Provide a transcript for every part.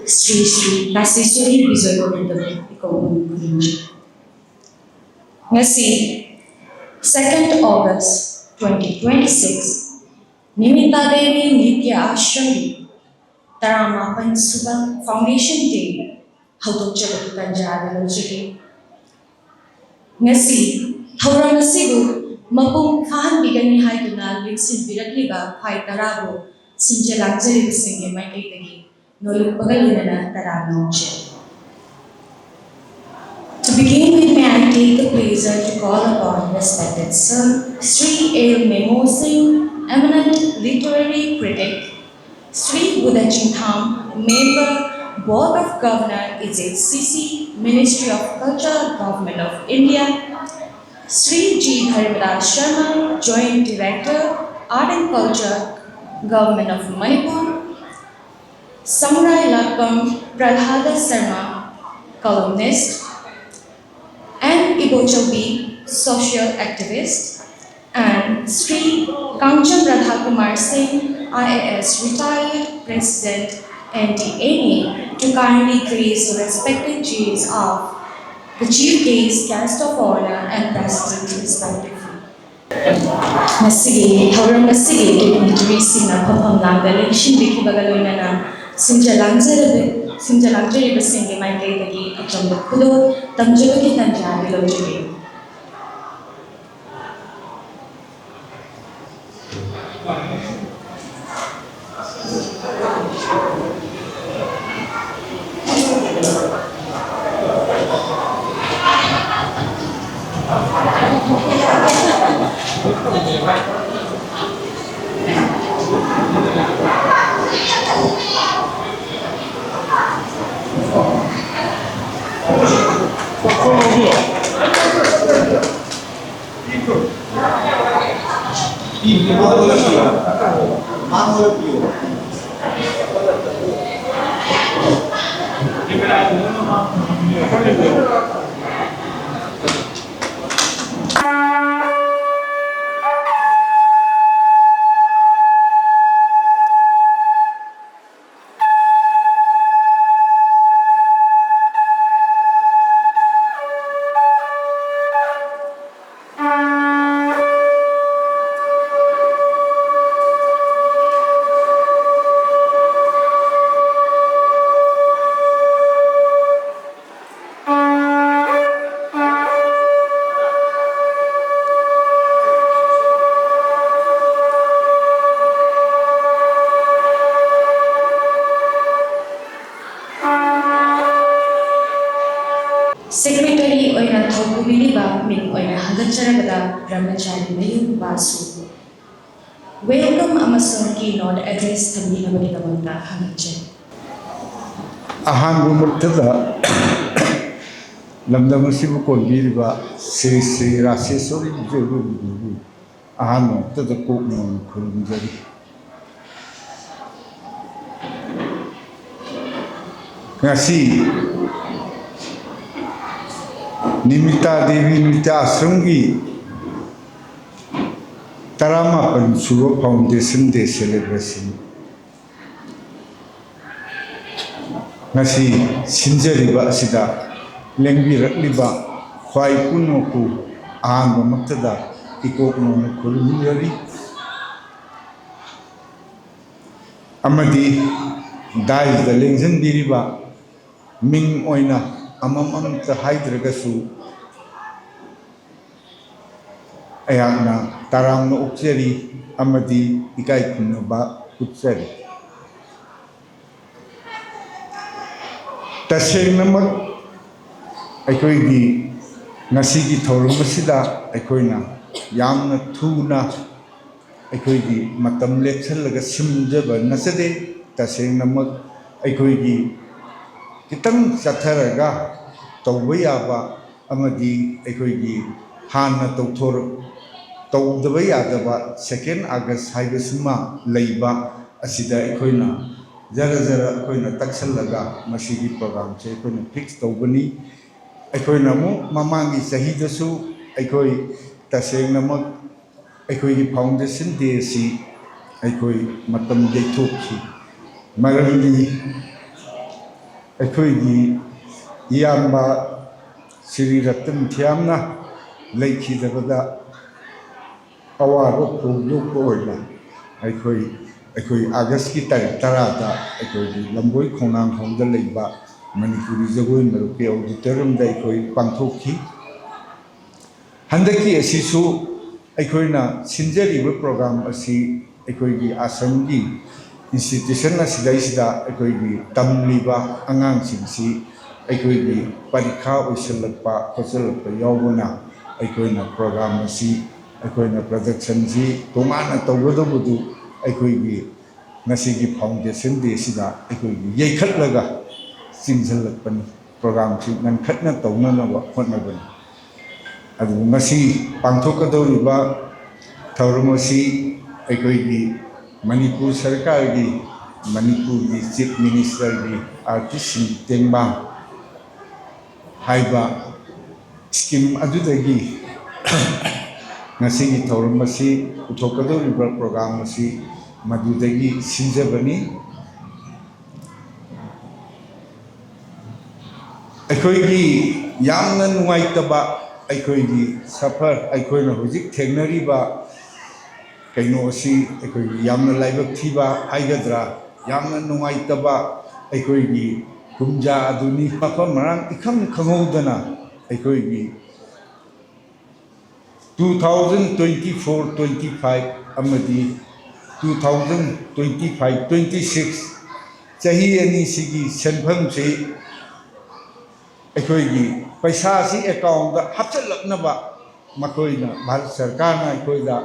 Sri Sri Kasisuri Bijoy Govindam Ikaw Kurinji. Ngasi, 2nd August 2026, Nimita Devi Nitya Ashram Taramapan Suba Foundation Day Hautok Jagatu Tanjada Lojiki. Ngasi, Thauram Asibu Mapung Fahan Bigani Haiduna Linsin Birakliba Pai Tarabo Sinjalang Jari Singe Maikai Tagi Nolu Pagalunana Taranonche. To begin with, may I take the pleasure to call upon respected Sir Sri A. Memo Singh, eminent literary critic, Sri Budachin Tham, Member, Board of Governor, HCC, Ministry of Culture, Government of India, Sri G. Harivilas Sharma, Joint Director, Art and Culture, Government of Manipur, Samurai Lakpam Pralhada Sarma, columnist, and Ibochobi, social activist, and Sri Kanchan Radhakumar Singh, IAS retired president, NDAA, to kindly grace the respected Gs of the chief guest, guest of honor, and president respectively. Masigi, Thauram Masigi, dignitary Sina Papam Langa, Lekshin Biki Bagaloinana, Sinjalangjari Basingi, my lady, Acham the Kudo, Tamjaki Tanjari Lojari. Secretary Oina Thokubiniba Min Oina Hagacharagada Brahmachari Mayu Basu. Welcome Amazon keynote address Tamina Badamanta Hanache. Ahan Bumutada Lamdamasibu Kolbiriba, Sri Rasesori, Ahano, to the Pokemon Kurunjari. Ngasi Nimita Devi Nitya Ashram Taramapan Suba Foundation Day celebration. Ngasi Sinjariba Sida Lengbi Rakliba Khwai Punoku Ahamba Maktada Ikokno Kurunjari Amadi Dai the Lengzen Diriba Ming Oina Amam the Hydragasu Ayana Taram no Ukseri Amadi Ikai Kunuba Utseri Tashe Namak Aikoigi Nasigi Torumasida Aikoina Yamna Tuna Aikoigi Matam Lexelaga Simjaba Nasade Tashe Namak Aikoigi Kitang Sataraga Tawayaba Amadi Aikoigi Hana Tautor Tawdavayadaba 2nd August Haibasuma Laiba Asida Aikoina Zara Koina Taksalaga Masigi program che Koina fix Tawbani Aikoina Mo Mamangi Sahidasu Aikoi Taseng Namak Aikoi Foundation Day si Aikoi Matam Jaitok Marandi ꯑꯩꯈꯣꯏꯒꯤ ꯏꯌꯥꯝꯕ ꯁ꯭ꯔꯤ ꯔꯇꯟ ꯊꯤꯌꯥꯝꯅ ꯂꯩꯈꯤꯗꯕꯗ ꯑꯋꯥꯕ ꯐꯣꯡꯗꯣꯛꯄ ꯑꯣꯏꯅ ꯑꯩꯈꯣꯏ ꯑꯥꯒꯁꯀꯤ ꯇꯥꯔꯤꯛ 10ꯗ ꯑꯩꯈꯣꯏꯒꯤ ꯂꯝꯕꯣꯏ ꯈꯣꯡꯅꯥꯡꯈꯣꯡꯗ ꯂꯩꯕ ꯃꯅꯤꯄꯨꯔꯤ ꯖꯒꯣꯏ ꯃꯔꯨꯞꯀꯤ ꯑꯣꯗꯤꯇꯣꯔꯤꯌꯝꯗ ꯑꯩꯈꯣꯏ ꯄꯥꯡꯊꯣꯛꯈꯤ꯫ ꯍꯟꯗꯛꯀꯤ ꯑꯁꯤꯁꯨ ꯑꯩꯈꯣꯏꯅ ꯁꯤꯟꯖꯔꯤꯕ ꯄ꯭ꯔꯣꯒ꯭ꯔꯥꯝ ꯑꯁꯤ ꯑꯩꯈꯣꯏꯒꯤ ꯑꯁꯥꯝꯒꯤ इंस्टीट्यूशन असिदैसिदा अखोइगी तमलिबा अंगांसिंगसी अखोइगी परीक्षा ओइसलपा खोसलपा यावबना अखोइना प्रोग्राम असी अखोइना प्रोडक्शन जी तोंगाना तौगदबुदु अखोइगी नसिगी फाउंडेशन डे सिदा अखोइगी येखलगा चिंजलपनी प्रोग्राम सी ननखटना तौननबा होनबनी अदु ngasi पांथोकदौरिबा थौरम असी अखोइगी मणिपुर सरकार की मणिपुर की चीफ मिनिस्टर की आर्टिस्ट तेंबांग हाइबा स्कीम अदुदगी ngasi थौरम असी उथोकदौरिबा प्रोग्राम असी मदुदगी सिंजबनी अखोइगी यामना नुंगाइतबा अखोइगी सफर अखोइना हुजिक थेंगनरिबा कईनो असी अखोइगी यामना लाइबक थीबा हाइगद्रा यामना नुंगाइतबा अखोइगी कुमजा अदुनी मफम मरांग इखम खंगौदना अखोइगी 2024-25 अमदी 2025-26 चाही अनी सिगी सेनफम से अखोइगी पैसा सी अकाउंट दा हपचलकनबा मखोइना भारत सरकार ना अखोइदा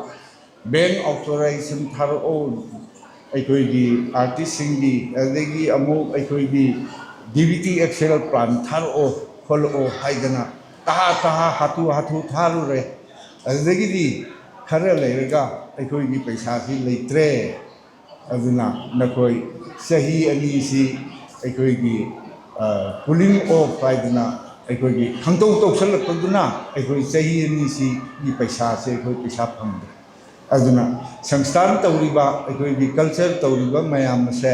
बैंक ऑथोराइजेशन थारो अखोइगी आर्टिस्ट सिंगी अदगी अमु अखोइगी डीबीटी एक्सेल प्लान थारो खोलो हाइदना तहा हाथु थारो रे अदगी खर लेरगा अखोइगी पैसा सी लेत्रे अदुना नकोइ सही अनी सी अखोइगी पुलिंग ऑफ हाइदना अखोइगी खंगतौ तौसलपदुना अखोइ सही अनी सी पैसा से अखोइ पैसा फंगदे अदुना संस्थान तौरिबा अखोइगी कल्चर तौरिबा मयाम से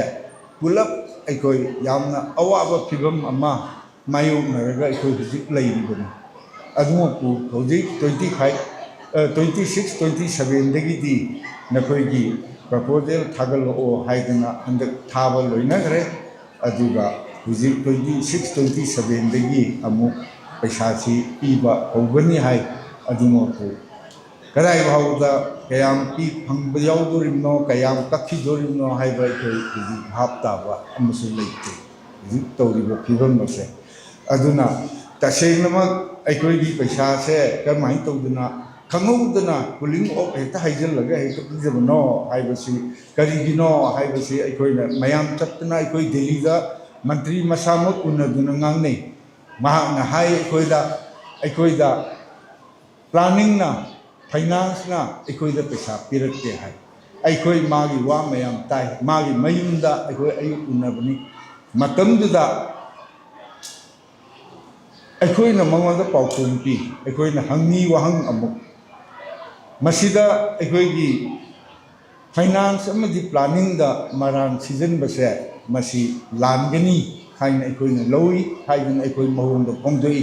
पुलप अखोइ यामना अवाबा फिबम अमा मायोनरगा अखोइ हुजिक लैरिबनी अदुमपु हुजिक 26-27 दगिदी नखोइगी प्रपोजल थागलो हाइदना हंदक थाबा लोइनगरे अदुगा हुजिक 26-27 दगी अमु पैसा सी पीबा होगनी हाइ अदुमपु कदाई भावदा कयाम पी फंग यावदोरिमनो कयाम कखिदोरिमनो हाइबा अखोइ हुजिक भाप ताबा अमसु लैते हुजिक तौरिबा फिबम मसे अदुना तसेंगनमक अखोइगी पैसा से कमाइ तौदना खंगौदना पुलिंग ऑफ हेक्ता हाइजलगा हेक्ता पिजबनो हाइबसी करिगिनो हाइबसी अखोइना मयाम चतना अखोइ दिल्लीदा मंत्री मसामक उन्नदुना ngangnei mahakna hai अखोइदा प्लानिंग ना फाइनेंस ना अखोइदा पैसा पिरक्ते है अखोइ मागी वा मयाम ताइ मागी मयुमदा अखोइ अयुक उन्नबनी मतमदुदा अखोइना मंगोंदा पाउखोम पी अखोइना हंगी वहंग अमुक मसिदा अखोइगी फाइनेंस अमदी प्लानिंग दा मरान सीजन बसे मसी लानगनी हाइना अखोइना लौई हाइना अखोइ महोंदा पोंदोई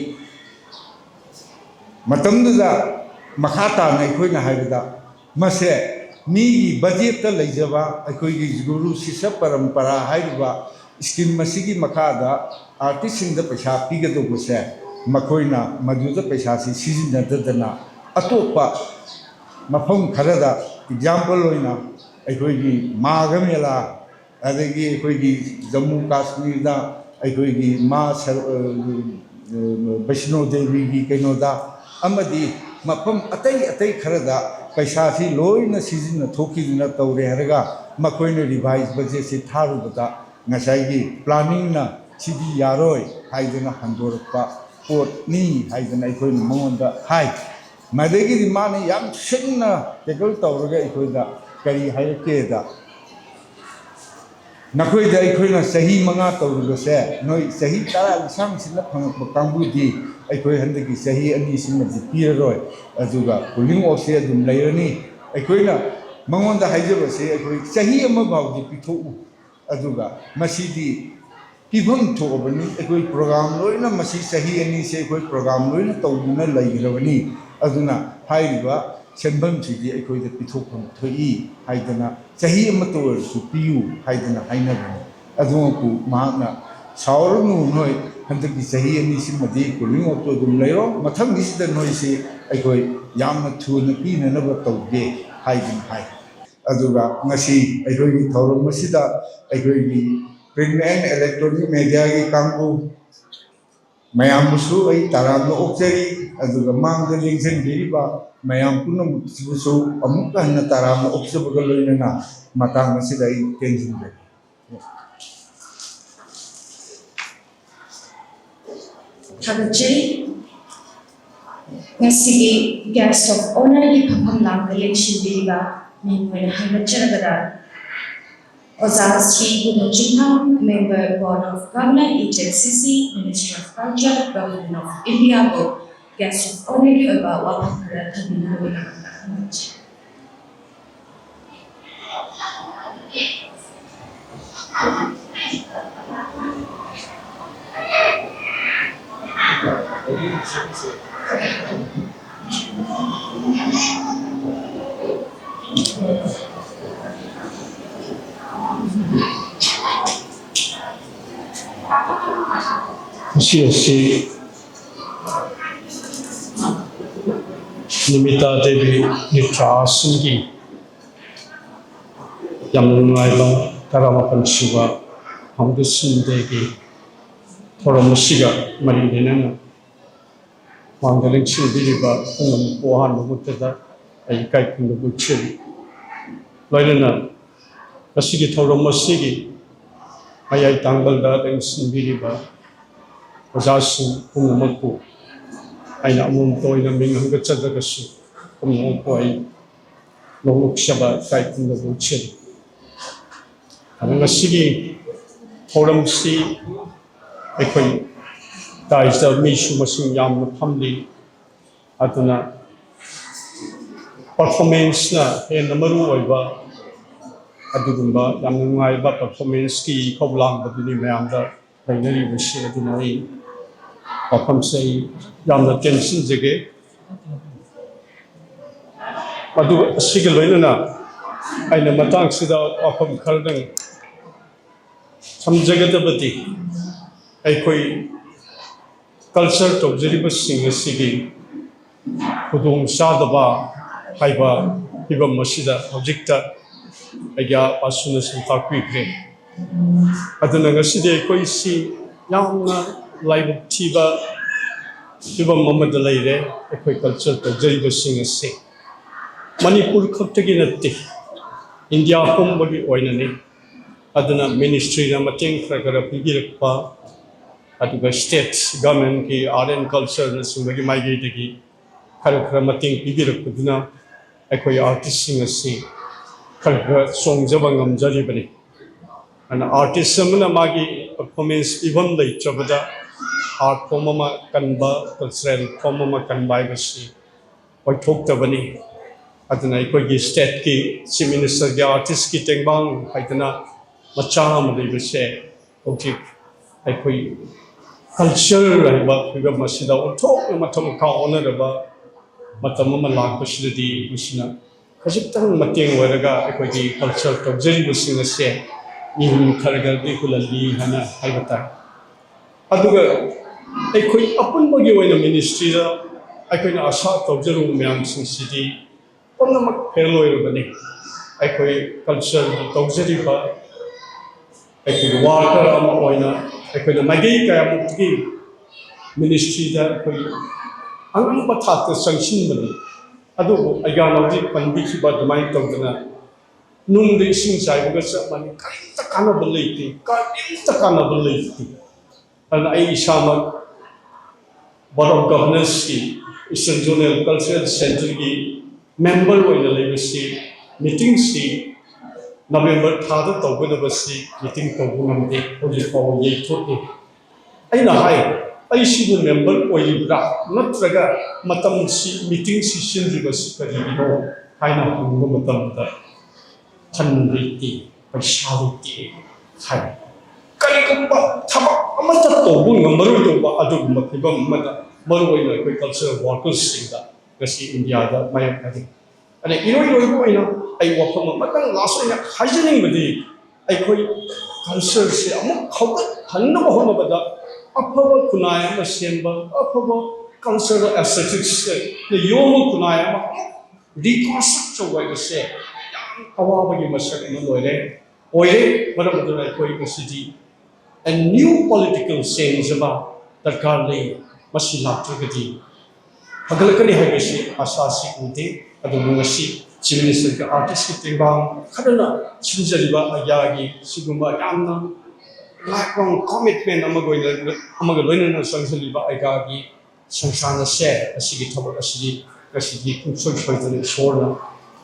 मतमदुदा मखाता अखोइना हाइबदा मसे मीगी बजेट लेजबा अखोइगी गुरु शिष्य परंपरा हाइबा स्कीम मसीगी मखादा आर्टिस्ट सिंग द पैसा पीगदोबसे मखोइना मदुदा पैसा सी सिजिनददना अतोपा मफम खरदा एग्जांपल होइना अखोइगी माघ मेला अदगी अखोइगी जम्मू कश्मीर दा अखोइगी मा वैष्णो देवी की कइनोदा अमदी मफम अतई अतई खरदा पैसा सी लोइना सिजिन थोकिदना तौरे हरगा मखोइना रिवाइज बजेट से थारुबदा ngसाइगी प्लानिंग ना सिदी यारोय हाइदना हंदोरपा पोट नी हाइदना अखोइना मंगोंदा हाइ मदेगी माने याम सिंगना टेकल तौरगा अखोइदा करी हाइकेदा नखोइदा अखोइना सही मंगा तौरगसे नोइ सही 10 सांग सिना फंगप कांबुदी अखोइ हंदगी सही अनी सिमदि पिररोय अजुगा पुलिंग ऑफसे अदुम लेरनी अखोइना मंगोंदा हाइजबसे अखोइ सही अमा बाउदी पिथोउ अदुगा मसीदी पीफम थोबनी अखोई प्रोग्राम लोइना मसी सही अनि से अखोई प्रोग्राम लोइना तौदुना लैग्रबनी अदुना हाइरिबा सेंबम सिदि अखोई द पिथोफम थोई हाइदना सही अम तोरसु पियु हाइदना हाइनबनी अदुमकु मागना सावरनु नोय हंदकी सही अनि सिमदि कुलिंग ऑटो दुम लेरो मथंग दिसदा नोय से अखोई यामना थुना पीननब तौगे हाइदन हाइ अदुगा ngasi अखोई थौरम मसिदा अखोई print and electronic media की कांगू मैम मुसु आई ताराम लो ओक्चरी अदुगा मांग द लिंक्सन बिरिबा मैम पुन मुसु अमुक हन ताराम लो ओक्च बगल लोइना मतांग मसिदा आई tension they Thagachai ngasi guest of honor ki pham lang election biriba min hamachara Oza Sri Buddha Jingham, Member Board of Governors, HFCC, Ministry of Culture, Government of India, Guest of Honor about Wapakura Kabinu. Asi Nimita Devi Nitra Singi Yamunaiba Karamapan Shiva Hamdusin Devi Toramasiga Marinana Mangaling Silviba Pohan Mutada Aikai in the Butcheri Loilana Asigi Toramasigi Ayai Tangalda and Sinviriba Ozasin Punamoku Aina Amum Toina Minga Chadagasu Pumokoi Loluk Shaba Kai in the Butcheri Anasigi Toram Si Equi Tais the Mishu Masin Yam Pamli Aduna Performance in the Maru Oiba Adugumba Yamunaiba performance ki Koblang Badini Mayanda Binary Machine Adunai Papa say Yamna Tension Jege Adu Sigalina I never thanks without Opam Kaldang some Jagadabati Equi culture to Jeribus sing a sigi Pudum Shadaba Haiba Hiba Mashida Objecta Aya Pasunas and Fakri Adanagashide Koisi Yamna Live Tiba Tiba Mamadalere, Equiculture to Jeribus sing a sing Manipur Koptaginati India home body oinani Adana ministry Namating Krakara Pigirpa Atuga state government ki art and culture na sumagi migrate ki Karakramating Pigirpuduna Equi artist singer si Kara song Javangam Jaribani and artist Samana Magi performance even the Chabada art formama Kanba cultural formama Kanbaivasi or Toktabani Adana Equi state ki si minister the artist ki Tengbang Haitana Macham Livise Object Equi culture Raiba Piga Masida or talk Matamaka honorable Matamama Lakashidi Mishina Kajitan Mating Waraga Equi culture to Jeribusing a say in Karaga Nikulali Hana Haibata Aduga Equi upon Bogi in the ministry I could ask of Jerum Yamsing City on the Hello Bani Equi culture to Jeriba Equi water Oina Equi the Magika Muki ministry that Ang Patata sanction money. Ado, Ayana Pandiki but the mind of the Noon the since I was money, Kaintakanability, Kaintakanability. And I Shama Board of Governors, Eastern Zonal Cultural Center, member of the legacy, meeting C, November 3rd of University, meeting Togunam Day, only for Ye Toti. I know high. I see the member or you grab, not Traga, Matam meeting session reverse, I know Matam, Tanriti, Partiality, High. ꯀꯔꯤꯒꯨꯝꯕ ꯊꯕꯛ ꯑꯃꯠꯇ ꯇꯧꯕ ꯉꯝꯃꯔꯣꯏꯗꯧꯕ ꯑꯗꯨꯒꯨꯝꯕ ꯐꯤꯕꯝ ꯑꯃꯗ ꯃꯔꯨꯑꯣꯏꯅ ꯑꯩꯈꯣꯏ cultural ꯋꯥꯔꯀꯔꯁꯤꯡꯗ ꯉꯁꯤ ꯏꯟꯗꯤꯌꯥꯗ ꯃꯥꯌꯣꯛꯅꯔꯤ ꯑꯗꯩ ꯏꯔꯣꯏ ꯑꯣꯏꯅ ꯑꯩ ꯋꯥꯐꯝ ꯑꯃꯇꯪ ꯂꯥꯁ ꯑꯣꯏꯅ ꯍꯥꯏꯖꯅꯤꯡꯕꯗꯤ ꯑꯩꯈꯣꯏ ꯀꯜꯆꯔꯁꯦ ꯑꯃꯨꯛ ꯍꯧꯒꯠꯍꯟꯅꯕ ꯍꯣꯠꯅꯕꯗ ꯑꯐꯕ ꯈꯨꯟꯅꯥꯏ ꯑꯃ ꯁꯦꯝꯕ ꯑꯐꯕ ꯀꯜꯆꯔꯦꯜ ꯑꯦꯁꯊꯦꯇꯤꯛꯁꯅ ꯌꯣꯝꯕ ꯈꯨꯟꯅꯥꯏ ꯑꯃ ꯔꯤꯀꯟꯁꯇ꯭ꯔꯛ ꯇꯧꯕ ꯍꯥꯏꯕꯁꯦ ꯌꯥꯝ ꯑꯋꯥꯕꯒꯤ ꯃꯁꯛ ꯑꯃ ꯑꯣꯏꯔꯦ ꯃꯔꯝ ꯑꯗꯨꯅ ꯑꯩꯈꯣꯏ ꯉꯁꯤꯗꯤ a new political change ama darkar lei masi laktragadi hagalakani haibasi asasi ute adubu ngasi chief minister ka artist ki tembang khadana chinjariba ayagi sigumba yamna lifelong commitment amaga loinana sangsaliba ayagi sangsana se asigi thabak asigi kasigi kusoi soidane sorna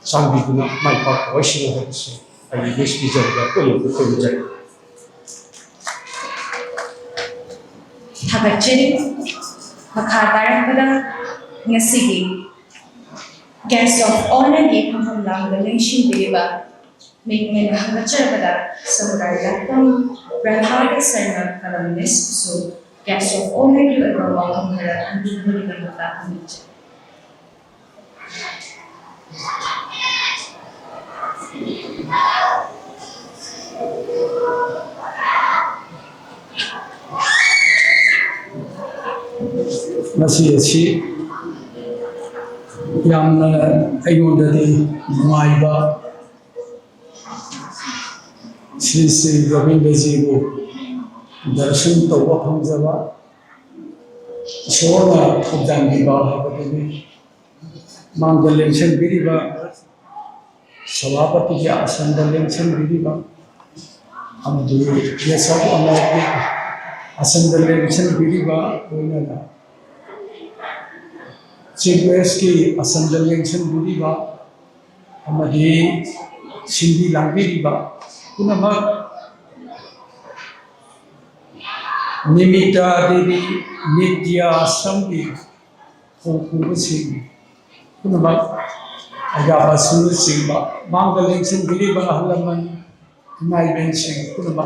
sangbiduna mai pa oisina haibasi ayi wish bijariba ko Habachiri, Makhatarappada, Ngasigi, guest of honor gave from Lamda Nation Biriba, making Habacharappada, Samurai Latam, Radhaka Sarna Kalamis, so guest of honor you ever welcome her and do Murigata Amit. Masi achi yamna ayondadi maiba Sri Govindaji ko darshan tawwa phamjaba shona thobjangi ba habadini mangdal election biriba sabhapati ki asanda election biriba amadu yesa amadi asanda election biriba oinana Chief Minister की असंजल लेंशन बुरी बा हमारी सिंधी लांबी बा पुनः निमिता देवी नित्या संगी होकुब सिंह पुनः अजाबा सुन सिंह बा मांगल लेंशन बुरी बा हलमन नाइबेन सिंह पुनः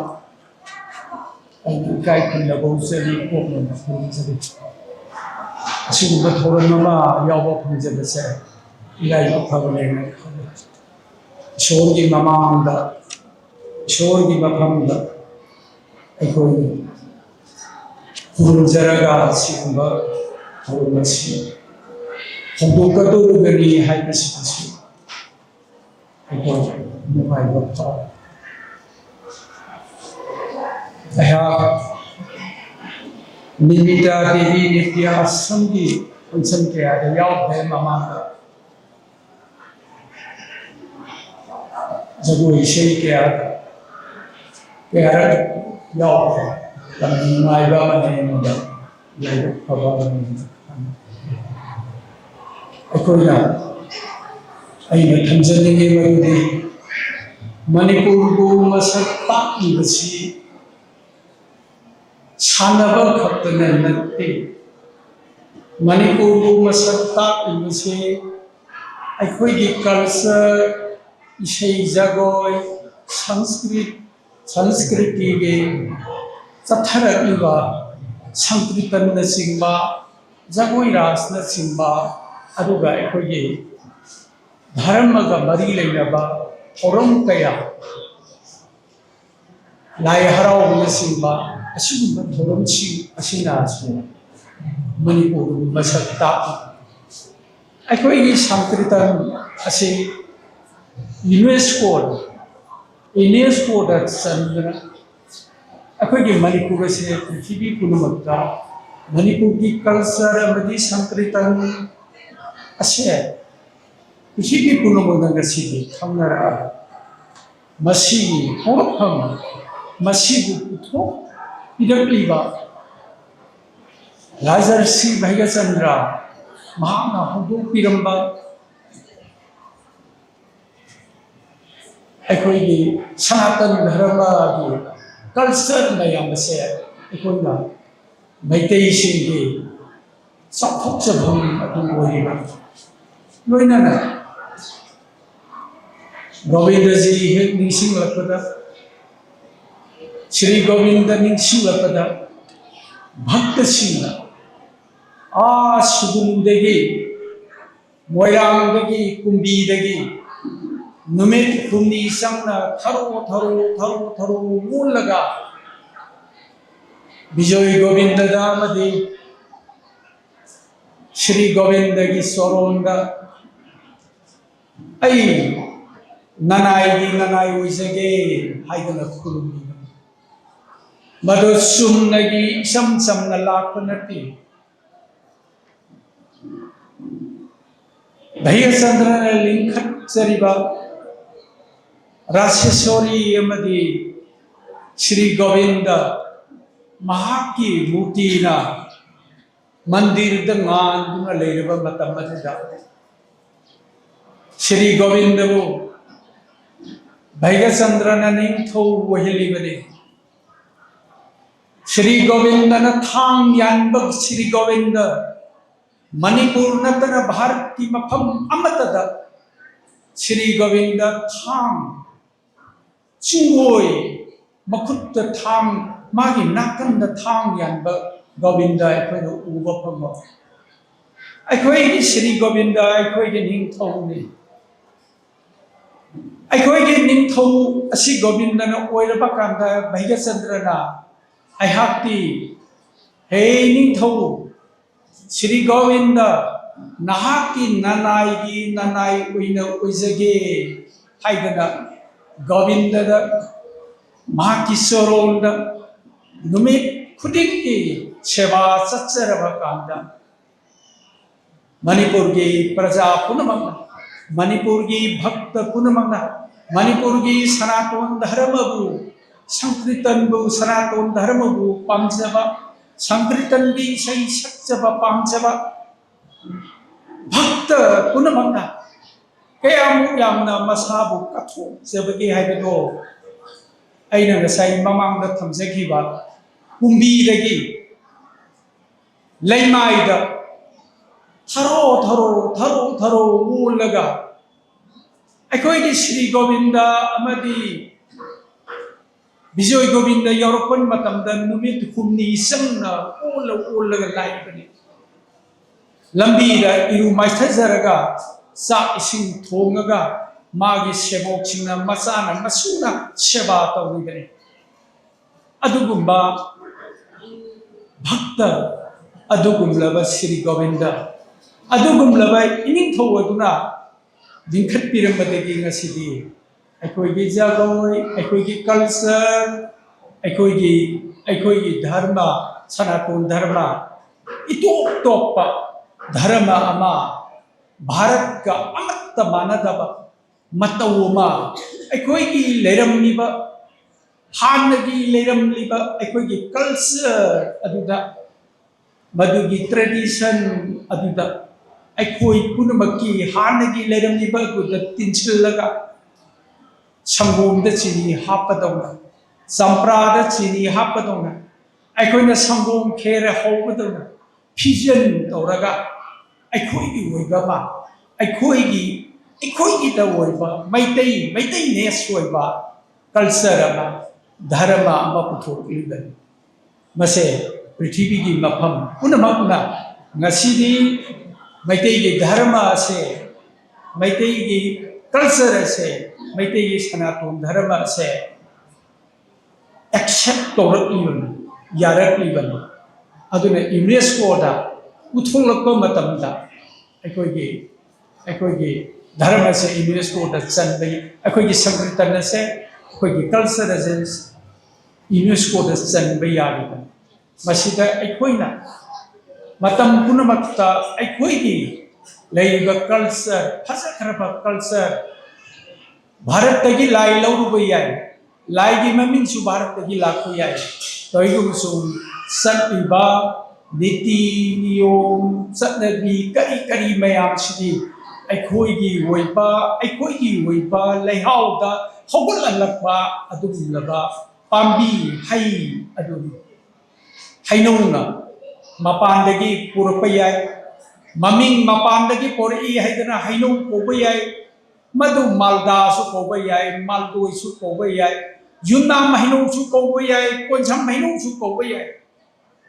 काय खुल्ला बहुसरी कोमन बहुसरी असिगुम्बा थौरम अमा यावबा फंजबसे इलाइबा फबलेना ईश्वरगी ममांगदा ईश्वरगी मफमदा अखोई खुरुजरगा असिगुम्बा थौरमसी होंदोकदोरगनी हाइबसिबसी अखोई नुमाइबा फा अया Nimita Devi Nitya Sangi function kaya yaw hai mama jago ishai kaya yaw kami maiba mane muda yaw phaba mane akoina aina thamjaninge marudi Manipur ko masak takibasi सानबा खप्तने नत्ते मणिपुर को मसक्ता इबसे अखोई की कल्चर इशे जगोय संस्कृति के चथरइबा संकृतन न सिंबा जगोय रास न सिंबा अदुगा अखोई धर्म का मरी लेनबा थोरम कया लाई हराव न सिंबा असिगुम्बा थोरमसी असिनासु मणिपुर मसक्ता अखोई संकृतन असे यूनेस्को दा चंद्र अखोई मणिपुर से पृथ्वी पुनमक्ता मणिपुर की कल्चर अमदी संकृतन असे पृथ्वी पुनमक्ता गसिदि खमनरा मसी होफम मसीबु पुथो इदक्लीबा राजर्षि भैगचंद्र महाना हुदुपिरंबा अखोई सनातन धर्म की कल्चर मयाम से अखोइना मैतई सिंगी चौथोचभम अदुबोरिबा लोइनाना गोविंद जी हेक निसिंग लखदा श्री गोविंद निंगसिंगलपदा भक्त सिंह सुगुनुदगी मोइरांगदगी कुंबीदगी नुमित हुमनी संगना थरो थरो थरो थरो मूलगा विजय गोविंद दामदी श्री गोविंद की स्वरोंदा आई ननाई उइजगे हाइदना खुलुमी मधु सुमनगी सम समना लाखनती भैया चंद्र ने लिंखत चरिबा राशेश्वरी यमदी श्री गोविंद महाकी मूर्तिना मंदिर दंगान लेरबा मतम मधुदा श्री गोविंद वो भैया चंद्र ने निंथौ वहिलिबने श्री गोविंद न थांग यानबग श्री गोविंद मणिपुर नतन भारत की मफम अमतदा श्री गोविंद थांग चिंगोय मखुत थांग मागी नाकंद थांग यानब गोविंद अखोय उब फम अखोय श्री गोविंद अखोय के निंथौनी अखोय के निंथौ असि गोविंद न ओइरबा कांदा भैया चंद्रना अहाती हे निंथौ श्री गोविंद नहाकी ननाई उइना उइजगे हाइदना गोविंद महाकी सोरोंद नुमित खुदिक की सेवा सच्चरबा कांदा मणिपुर की प्रजा पुनमंगा मणिपुर की भक्त पुनमंगा मणिपुर की सनातन धर्मबु संकीर्तनबु सनातन धर्मबु पामजबा संकीर्तन की सही सच्चबा पामजबा भक्त पुनमंगा कयामु यामना मसाबु कथो जबगे हाइबदो अइना गसाई ममांगदा थमजखिबा कुंबीदगी लैमाइदा थरो थरो थरो थरो मूलगा अखोई श्री गोविंद अमदी विजय गोविंद यौरपन मतमदा नुमित हुमनी संगना ओलगा लाइबने लंबीदा इरु माइथजरगा चा इसिंग थोंगगा मागी सेबोकसिंगना मचाना मसुना सेवा तौरिबने अदुगुंबा भक्त अदुगुंलबा श्री गोविंद अदुगुंलबा इनिंथौ अदुना दिंखतपिरमबदगी ngasiदी अखोई जगोई अखोई कल्चर अखोई धर्म सनातन धर्म इतोप तोप धर्म अमा भारत का अमत मानदब मतौमा अखोई लेरमलिब हानगी लेरमलिब अखोई कल्चर अदुदा मधुगी ट्रेडिशन अदुदा अखोई पुनमकी हानगी लेरमलिब अदुदा तिनसिलगा संगोम चीनी हापदौना चंप्राद चीनी हापदौना अखोइना संगोम खेर हौबदौना फिजन तौरगा अखोइगी ओइबा अखोइगी दा ओइबा मैतै नेस ओइबा कल्चर अमा धर्म अमा पुथोकलिबनि मसे पृथ्वी की मफम पुनमकना ngasiदी मैतैगी धर्म से मैतैगी कल्चर से मैतैगी सनातन धर्म से एक्सेप्ट तौरक्लिबनि यारक्लिबनि अदुना यूनेस्कोदा उथोंलक्पा मतमदा अखोइगी धर्म से यूनेस्कोदा चनबगी अखोइगी संकीर्तन से अखोइगी कल्चर से यूनेस्कोदा चनबा यारिबनि मसिदा अखोइना मतम पुनमक्ता अखोइगी लैब कल्चर फजखरबा कल्चर भारत तगी लाई लौरुबा याय लाइगी ममिंसु भारत तगी लाखो याय तोइगुसु सत्तिबा नीति नियम सत्नबी करी मयामसिदी अखोइगी ओइबा लैहाउदा हौगललक्पा अदुगुलबा पाम्बी हई अदुगी हैनौना मपानदगी पुरपा याय ममिंग मपानदगी पुरई हैदना हैनौ कोबा याय मधु मालदा सु कोबा याय मालदोई सु कोबा याय ꯌꯨꯝꯅꯥꯝ ꯍꯩꯅꯧꯁꯨ ꯀꯧꯕ ꯌꯥꯏ ꯀꯣꯟꯁꯝ ꯍꯩꯅꯧꯁꯨ ꯀꯧꯕ ꯌꯥꯏ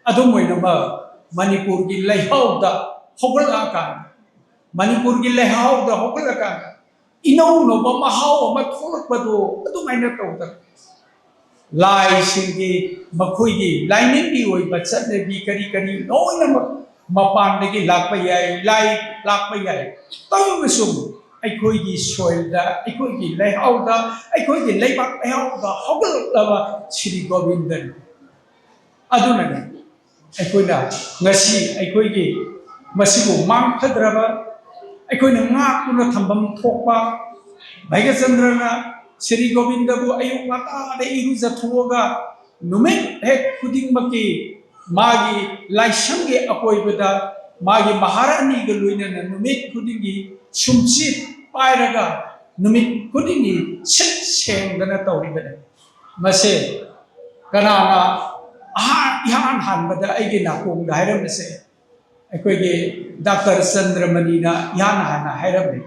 ꯑꯗꯨꯝ ꯑꯣꯏꯅꯃꯛ ꯃꯅꯤꯄꯨꯔꯒꯤ ꯂꯩꯍꯥꯎꯗ ꯍꯧꯒꯠꯂꯛꯑꯀꯥꯟꯗ ꯃꯅꯤꯄꯨꯔꯒꯤ ꯂꯩꯍꯥꯎꯗ ꯍꯧꯒꯠꯂꯀꯥꯟꯗ ꯏꯅꯧ ꯅꯧꯕ ꯃꯍꯥꯎ ꯑꯃ ꯊꯣꯛꯂꯛꯄꯗꯣ ꯑꯗꯨꯃꯥꯏꯅ ꯇꯧꯗꯅ ꯂꯥꯏꯁꯤꯡꯒꯤ ꯃꯈꯣꯏꯒꯤ ꯂꯥꯏꯅꯤꯡꯒꯤ ꯑꯣꯏꯕ ꯆꯠꯅꯕꯤ ꯀꯔꯤ ꯀꯔꯤ ꯂꯣꯏꯅꯃꯛ ꯃꯄꯥꯟꯗꯒꯤ ꯂꯥꯛꯄ ꯌꯥꯏ ꯂꯥꯏ ꯂꯥꯛꯄ ꯌꯥꯏ ꯇꯧꯔꯕꯁꯨ ꯑꯩꯈꯣꯏꯒꯤ ꯁꯣꯏꯜꯗ ꯑꯩꯈꯣꯏꯒꯤ ꯂꯩꯍꯥꯎꯗ ꯑꯩꯈꯣꯏꯒꯤ ꯂꯩꯕꯥꯛ ꯂꯩꯍꯥꯎꯗ ꯍꯧꯒꯠꯂꯛꯂꯕ ꯁ꯭ꯔꯤ ꯒꯣꯕꯤꯟꯗꯅꯤ ꯑꯗꯨꯅꯅꯤ ꯑꯩꯈꯣꯏꯅ ꯉꯁꯤ ꯑꯩꯈꯣꯏꯒꯤ ꯃꯁꯤꯕꯨ ꯃꯥꯡꯐꯗ꯭ꯔꯕ ꯑꯩꯈꯣꯏꯅ ꯉꯥꯛꯇꯨꯅ ꯊꯝꯐꯝ ꯊꯣꯛꯄ ꯚꯩꯒꯆꯟꯗ꯭ꯔꯅ ꯁ꯭ꯔꯤ ꯒꯣꯕꯤꯟꯗꯕꯨ ꯑꯌꯨꯛ ꯉꯟꯇꯥꯗ ꯏꯔꯨꯖꯊꯣꯛꯑꯒ ꯅꯨꯃꯤꯠ ꯍꯦꯛ ꯈꯨꯗꯤꯡꯃꯛꯀꯤ ꯃꯥꯒꯤ ꯂꯥꯏꯁꯪꯒꯤ ꯑꯀꯣꯏꯕꯗ ꯃꯥꯒꯤ ꯃꯍꯥꯔꯥꯅꯤꯒ ꯂꯣꯏꯅꯅ ꯅꯨꯃꯤꯠ ꯈꯨꯗꯤꯡꯒꯤ ꯁꯨꯝꯆꯤꯠ ꯄꯥꯏꯔꯒ ꯅꯨꯃꯤꯠ ꯈꯨꯗꯤꯡꯒꯤ ꯁꯤꯠ ꯁꯦꯡꯗꯅ ꯇꯧꯔꯤꯕꯅꯤ ꯃꯁꯦ ꯀꯅꯥꯅ इहान हानबद अगी नाकोंग हायरमसे अखोगे डॉक्टर चंद्रमणिना इहान हाना हायरमे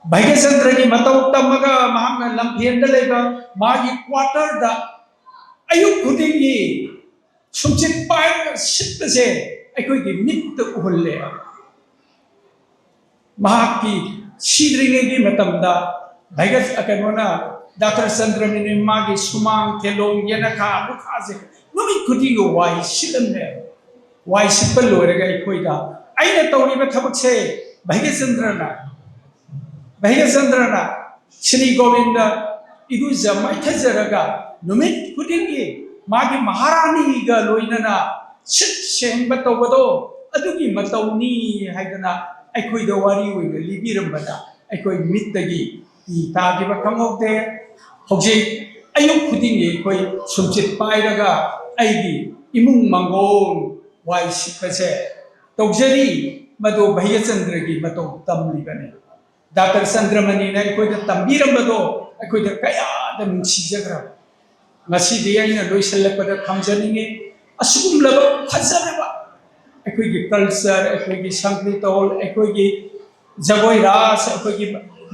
भैगचंद्र की मतौ तमगा महांग लंफेन लेबा मागी क्वार्टर दा अयुक खुदिंगी सुचित पाय सिटसे अखोगे मित उहल्ले महाकी सीद्रिंगे मतमदा भैगच अकनोना डॉक्टर चंद्रमणि मागी सुमांग तेलोंग येनखा बुखासे नुमित खुदिंगो वाई सिलमने वाई सिपल लोरगा अखोइदा आइना तौरिबा थबकसे भैगचंद्रना श्री गोविंद इरुजा माइथजरगा नुमित खुदिंगी मागी महारानी गा लोइनना सिट सेंबा तौबदो अदुगी मतौनी हाइदना अखोइदा वारी ओइना लिबिरमबदा अखोइ मित्तगी इ तागिबा खंगौते हौजे अयुक खुदिंगी अखोइ सुमचित पाइरगा अइगी इमुंग मंगोल वाई सिपसे तौजरी मदो भैगचंद्रगी मतौ तमलिबने डॉक्टर चंद्रमणि ने अखोइदा तंबीरमबदो अखोइदा कयादा नुंसिजग्रा ngasi dia ina loiselakpada thamjaninge asugumlaba fajjaraba अखोइगी कल्चर अखोइगी संगीतोल अखोइगी जगोई रास अखोइगी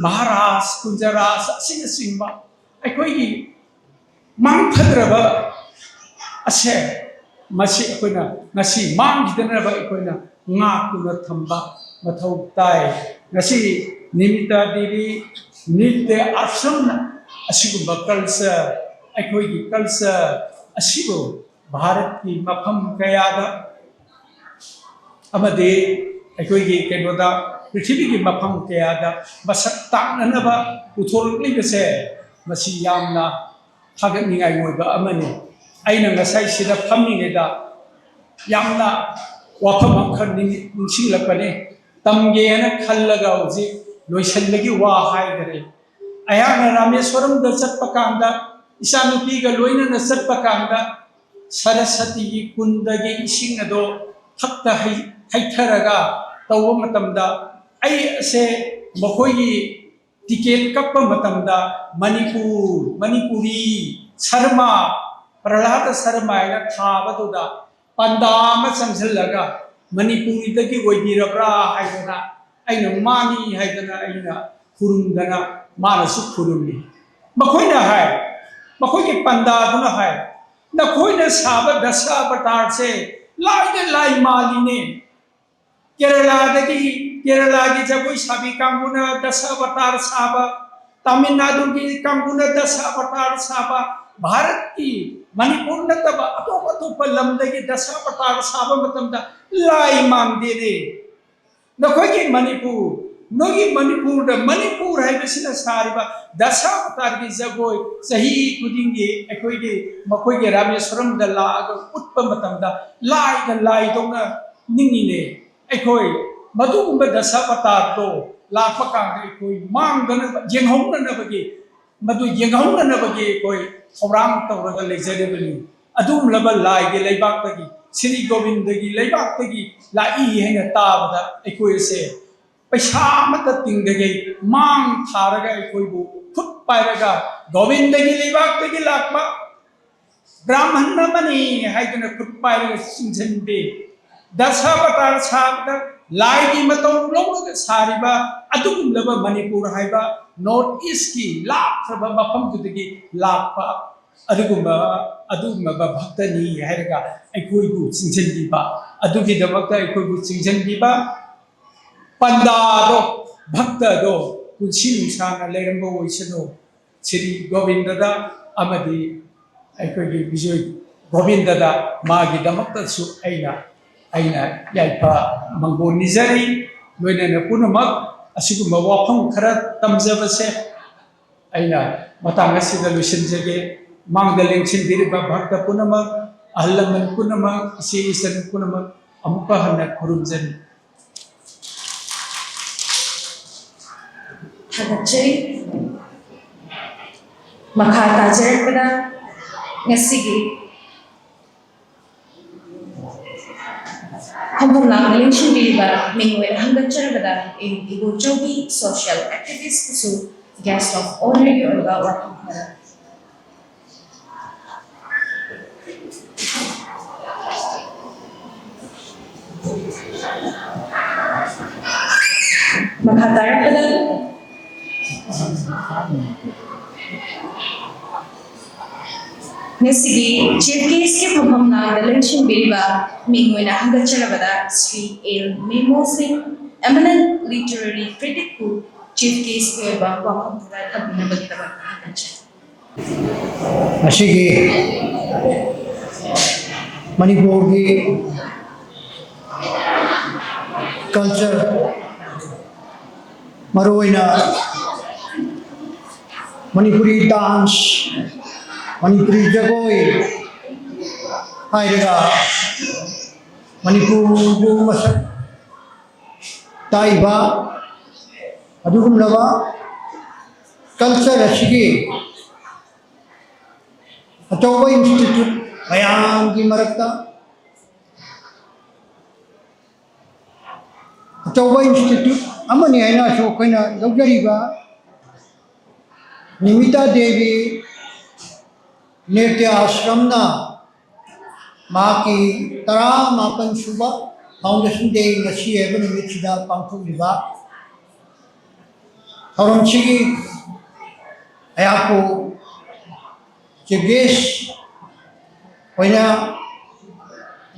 महारास कुंजरास असिंग सिंबा अखोइगी मांगफद्रबा असे मसी अखोइना ngasi मांगदिदनबा अखोइना ngaकुना थंबा मथौ ताय ngasi निमिता देवी नित्य आश्रमना असिगुबा कल्चर अखोइगी कल्चर असिगो भारत की मफम कयादा अमदे अखोइगी केनोदा पृथ्वी की मफम कयादा मसक तांगनबा उथोरलिबसे मसी यामना थागनिंगाय मोइबा अमने आइना ngасai सिदा फमिङेदा यामना वाफम अखर निंसिंगलकने तमगेना खल्लगा उजी लोइसनलगी वा हाइदरे अयाना रामेश्वरम द चटपकांदा इसानुपीगा लोइनना चटपकांदा सरस्वती की कुंदगी इसिंग अदो थक्ता हैथरगा तौब मतमदा आई असे मखोई टिकेट कप्प मतमदा मणिपुरी शर्मा प्रहलाद शर्मा या थाबदुदा पंदाम संझलगा मणिपुरी दगी ओइबिरब्रा हाइदना आइना मानी हाइदना आइना खुरुमदना मानसु खुरुमनी मखोइना हाय मखोइगे पंदादुना हाय नखोइना साब दशा अवतार से लाई मालिने केरला की जगोई साबी कांगुना दशा अवतार साबा तमिलनाडु की कांगुना दशा अवतार साबा भारत की मणिपुर नतबा अतोप अतोप लमदगी दशा अवतार साबा मतमदा लाई मांगदे रे नखोइगे मणिपुर नोगी मणिपुर है बिसिना सारिबा दशा अवतार की जगोई सही खुदिंगे अखोइगे मखोइगे रामेश्वरम द लाग उत्प मतमदा लाई दोना निंगिने अखोइ मधुगुंब दशा अवतार तो लापा कांगे अखोइ मांगदन येंगहौननबगे मधु येंगहौननबगे अखोइ थौरांग तौरगा लेजरेबनी अदुम लब लाइगे लेबाक्तगी श्री गोविंदगी लेबाक्तगी लाई हेना ताबदा अखोइ से पैसा मत तिंगदगे मांग थारगा अखोइबु खुद पाइरगा गोविंदगी लेबाक्तगी लाक्पा ब्राह्मण मनी हाइदना खुद पाइरगा सिंझनदे दशावतार साबदा लाइगी मतौ लौरगा सारिबा अदुगुमलबा मणिपुर हाइबा नॉर्थ ईस्ट की लाखरबा मफम दुदगी लाक्पा ꯑꯗꯨꯒꯨꯝꯕ ꯚꯛꯇꯅꯤ ꯍꯥꯏꯔꯒ ꯑꯩꯈꯣꯏꯕꯨ ꯆꯤꯡꯁꯤꯟꯕꯤꯕ ꯑꯗꯨꯒꯤꯗꯃꯛꯇ ꯑꯩꯈꯣꯏꯕꯨ ꯆꯤꯡꯁꯤꯟꯕꯤꯕ ꯄꯟꯗꯥꯗꯣ ꯚꯛꯇꯗꯣ ꯄꯨꯟꯁꯤ ꯅꯨꯡꯁꯥꯡꯅ ꯂꯩꯔꯝꯕ ꯑꯣꯏꯁꯅꯨ ꯁ꯭ꯔꯤ ꯒꯣꯕꯤꯟꯗꯗ ꯑꯃꯗꯤ ꯑꯩꯈꯣꯏꯒꯤ ꯕꯤꯖꯣꯏ ꯒꯣꯕꯤꯟꯗꯗ ꯃꯥꯒꯤꯗꯃꯛꯇꯁꯨ ꯑꯩꯅ ꯌꯥꯏꯐ ꯃꯪꯒꯣꯜ ꯅꯤꯖꯔꯤ ꯂꯣꯏꯅꯅ ꯄꯨꯝꯅꯃꯛ ꯑꯁꯤꯒꯨꯝꯕ ꯋꯥꯐꯝ ꯈꯔ ꯇꯝꯖꯕꯁꯦ ꯑꯩꯅ ꯃꯇꯥꯡ ꯑꯁꯤꯗ ꯂꯣꯏꯁꯤꯟꯖꯒꯦ ꯃꯥꯡꯗ ꯂꯦꯡꯁꯤꯟꯕꯤꯔꯤꯕ ꯚꯛꯇ ꯄꯨꯝꯅꯃꯛ ꯑꯍꯜ ꯂꯃꯟ ꯄꯨꯝꯅꯃꯛ ꯏꯆꯦ ꯏꯆꯟ ꯄꯨꯝꯅꯃꯛ ꯑꯃꯨꯛꯀ ꯍꯟꯅ ꯈꯨꯔꯨꯝꯖꯔꯤ ꯊꯥꯒꯠꯆꯔꯤ ꯃꯈꯥ ꯇꯥꯖꯔꯛꯄꯗ ꯉꯁꯤꯒꯤ ꯈꯣꯡꯐꯝ ꯂꯥꯡꯗ ꯂꯦꯡꯁꯤꯟꯕꯤꯔꯤꯕ ꯃꯤꯡ ꯑꯣꯏꯅ ꯍꯪꯒꯠꯆꯔꯕꯗ ꯏꯕꯣꯆꯧꯕꯤ ꯁꯣꯁꯤꯌꯦꯜ ꯑꯦꯛꯇꯤꯚꯤꯁꯄꯨꯁꯨ ꯒꯦꯁꯠ ꯑꯣꯐ ꯑꯣꯅꯔꯒꯤ ꯑꯣꯏꯕ ꯋꯥꯐꯝ ꯈꯔ makha tarakpada ngesigi chief case ke phapam na election biriba mingwena hangachalabada Sri L Memo Singh eminent literary critic who chief case ke ba wafam pura thabina bagtaba hangachal ꯑꯁꯤꯒꯤ ꯃꯅꯤꯄꯨꯔꯒꯤ culture ꯃꯔꯨꯑꯣꯏꯅ Manipuri dance Manipuri ꯖꯒꯣꯏ ꯍꯥꯏꯔꯒ ꯃꯅꯤꯄꯨꯔꯕꯨ ꯃꯁꯛ ꯇꯥꯛꯏꯕ ꯑꯗꯨꯒꯨꯝꯂꯕ culture ꯑꯁꯤꯒꯤ ꯑꯆꯧꯕ institute ꯃꯌꯥꯝꯒꯤ ꯃꯔꯛꯇ ꯑꯆꯧꯕ ꯏꯟꯁꯇꯤꯇ꯭ꯌꯨꯠ ꯑꯃꯅꯤ ꯍꯥꯏꯅꯁꯨ ꯑꯩꯈꯣꯏꯅ ꯂꯧꯖꯔꯤꯕ ꯅꯤꯃꯤꯇꯥ ꯗꯦꯕꯤ ꯅ꯭ꯔꯤꯇ꯭ꯌ ꯑꯥꯁ꯭ꯔꯝꯅ ꯃꯍꯥꯛꯀꯤ 19 ꯁꯨꯕ ꯐꯥꯎꯟꯗꯦꯁꯟ ꯗꯦ ꯉꯁꯤ ꯍꯥꯏꯕ ꯅꯨꯃꯤꯠꯁꯤꯗ ꯄꯥꯡꯊꯣꯛꯂꯤꯕ ꯊꯧꯔꯝꯁꯤꯒꯤ ꯑꯩꯍꯥꯛꯄꯨ ꯆꯤꯐ ꯒꯦꯁꯠ ꯑꯣꯏꯅ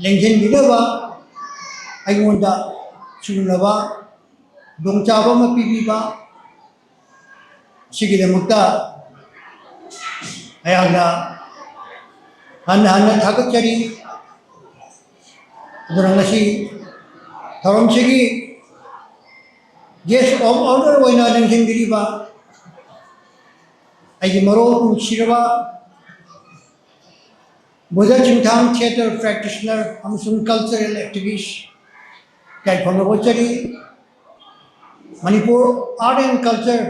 ꯂꯦꯡꯖꯤꯟꯕꯤꯅꯕ ꯑꯩꯉꯣꯟꯗ ꯁꯤꯒꯨꯝꯂꯕ ꯈꯨꯗꯣꯡꯆꯥꯕ ꯑꯃ ꯄꯤꯕꯤꯕ ꯁꯤꯒꯤꯗꯃꯛꯇ ꯑꯩꯍꯥꯛꯅ ꯍꯟꯅ ꯊꯥꯒꯠꯆꯔꯤ ꯑꯗꯨꯅ ꯉꯁꯤ ꯊꯧꯔꯝꯁꯤꯒꯤ ꯒꯦꯁꯠ ꯑꯣꯐ ꯑꯣꯅꯔ ꯑꯣꯏꯅ ꯂꯦꯡꯖꯤꯟꯕꯤꯔꯤꯕ ꯑꯩꯒꯤ ꯃꯔꯣꯜ ꯅꯨꯡꯁꯤꯔꯕ ꯕꯨꯙ ꯆꯤꯡꯊꯥꯡ ꯊꯤꯌꯦꯇꯔ ꯄ꯭ꯔꯦꯛꯇꯤꯁꯅꯔ ꯑꯃꯁꯨꯡ ꯀꯜꯆꯔꯦꯜ ꯑꯦꯛꯇꯤꯚꯤꯁꯠ ꯌꯥꯏꯐ ꯒꯣꯆꯔꯤ Manipur art and culture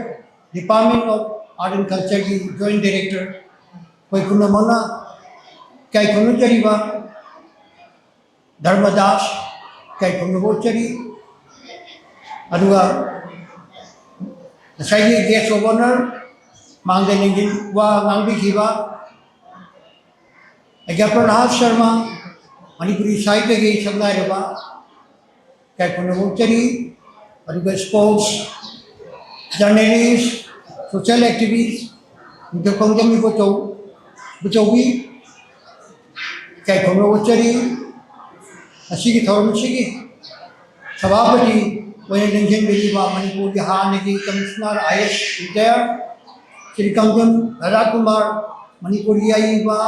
department of art and ꯀꯜꯆꯔꯒꯤ ꯖꯣꯏꯟꯠ ꯗꯥꯏꯔꯦꯛꯇꯔ ꯑꯩꯈꯣꯏ ꯄꯨꯝꯅꯃꯛꯅ ꯏꯀꯥꯏꯈꯨꯝꯅꯖꯔꯤꯕ ꯙꯔꯃꯗꯥꯁ ꯏꯀꯥꯏꯈꯨꯝꯅꯒꯣꯆꯔꯤ ꯑꯗꯨꯒ ꯉꯁꯥꯏꯒꯤ ꯒꯦꯁꯠ ꯑꯣꯐ ꯑꯣꯅꯔ ꯃꯥꯡꯗ ꯂꯦꯡꯖꯤꯟ ꯋꯥ ꯉꯥꯡꯕꯤꯈꯤꯕ ꯑꯩꯒ ꯄ꯭ꯔꯍꯥꯗ ꯁꯔꯃ ꯃꯅꯤꯄꯨꯔꯤ ꯁꯥꯍꯤꯇ꯭ꯌꯒꯤ ꯁꯛꯅꯥꯏꯔꯕ ꯏꯀꯥꯏꯈꯨꯝꯅꯒꯣꯆꯔꯤ ꯑꯗꯨꯒ ꯁ꯭ꯄꯣꯛꯁ ꯖꯔꯅꯦꯂꯤꯁꯠ ꯁꯣꯁꯤꯌꯦꯜ ꯑꯦꯛꯇꯤꯚꯤꯁꯠ ꯅꯤꯡꯊꯧꯈꯣꯡꯖꯝ ꯏꯕꯣꯆꯧꯕꯤ ꯏꯀꯥꯏꯈꯨꯝꯅꯒꯣꯆꯔꯤ ꯑꯁꯤꯒꯤ ꯊꯧꯔꯝꯁꯤꯒꯤ ꯁꯚꯥꯄꯇꯤ ꯑꯣꯏꯅ ꯂꯦꯡꯖꯤꯟꯕꯤꯔꯤꯕ ꯃꯅꯤꯄꯨꯔꯒꯤ ꯍꯥꯟꯅꯒꯤ commissioner IAS retired Shri Kangjam Rajakumar ꯃꯅꯤꯄꯨꯔꯒꯤ ꯑꯏꯕ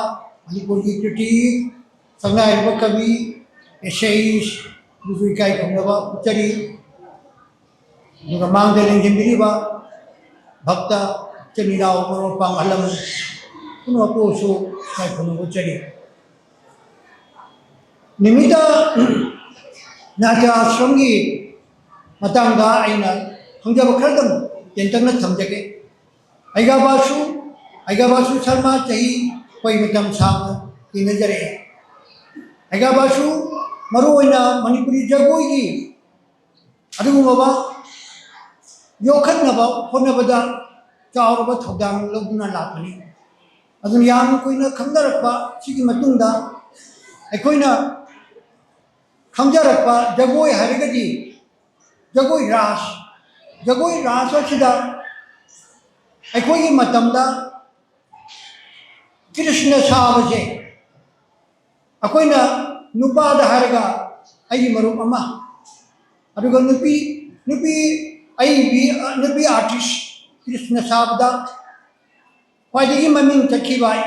ꯃꯅꯤꯄꯨꯔꯒꯤ ꯀ꯭ꯔꯤꯇꯤꯛ ꯁꯛꯅꯥꯏꯔꯕ ꯀवि ꯑꯦꯁꯦꯏꯁꯠ ꯑꯗꯨꯁꯨ ꯏꯀꯥꯏꯈꯨꯝꯅꯕ ꯎꯠꯆꯔꯤ ꯑꯗꯨꯒ ꯃꯥꯡꯗ ꯂꯦꯡꯖꯤꯟꯕꯤꯔꯤꯕ ꯚꯛꯇ ꯏꯆꯤꯟ ꯏꯅꯥꯎ ꯃꯔꯨꯞ ꯃꯄꯥꯡ ꯑꯍꯜ ꯂꯃꯟ ꯄꯨꯝꯅꯃꯛꯄꯨꯁꯨ ꯏꯀꯥꯏꯈꯨꯝꯅꯕ ꯎꯠꯆꯔꯤ ꯅꯤꯃꯤꯇꯥ ꯅꯥꯇ꯭ꯌ ꯑꯥꯁ꯭ꯔꯝꯒꯤ ꯃꯇꯥꯡꯗ ꯑꯩꯅ ꯈꯪꯖꯕ ꯈꯔꯗꯪ ꯇꯦꯟꯇꯛꯅ ꯊꯝꯖꯒꯦ ꯑꯩꯒꯥꯕꯥꯁꯨ ꯁꯔꯃ ꯆꯍꯤ ꯑꯩꯈꯣꯏ ꯃꯇꯝ ꯁꯥꯡꯅ ꯇꯤꯟꯅꯖꯔꯛꯑꯦ ꯑꯩꯒꯥꯕꯥꯁꯨ ꯃꯔꯨꯑꯣꯏꯅ ꯃꯅꯤꯄꯨꯔꯤ ꯖꯒꯣꯏꯒꯤ ꯑꯗꯨꯒꯨꯝꯂꯕ ꯌꯣꯛꯈꯠꯅꯕ ꯍꯣꯠꯅꯕꯗ ꯆꯥꯎꯔꯕ ꯊꯧꯗꯥꯡ ꯂꯧꯗꯨꯅ ꯂꯥꯛꯄꯅꯤ ꯑꯗꯨꯅ ꯌꯥꯝ ꯀꯨꯏꯅ ꯈꯪꯅꯔꯛꯄ ꯁꯤꯒꯤ ꯃꯇꯨꯡꯗ ꯑꯩꯈꯣꯏꯅ ꯈꯪꯖꯔꯛꯄ ꯖꯒꯣꯏ ꯍꯥꯏꯔꯒꯗꯤ ꯖꯒꯣꯏ ꯔꯥꯁ ꯑꯁꯤꯗ ꯑꯩꯈꯣꯏꯒꯤ ꯃꯇꯝꯗ कृष्ण साबसे अखोइना नुपादा हारगा आई मरुप अमा अदुगा नुपी आर्टिस्ट कृष्ण साबदा ख्वाइदगी ममिंग चखिबाई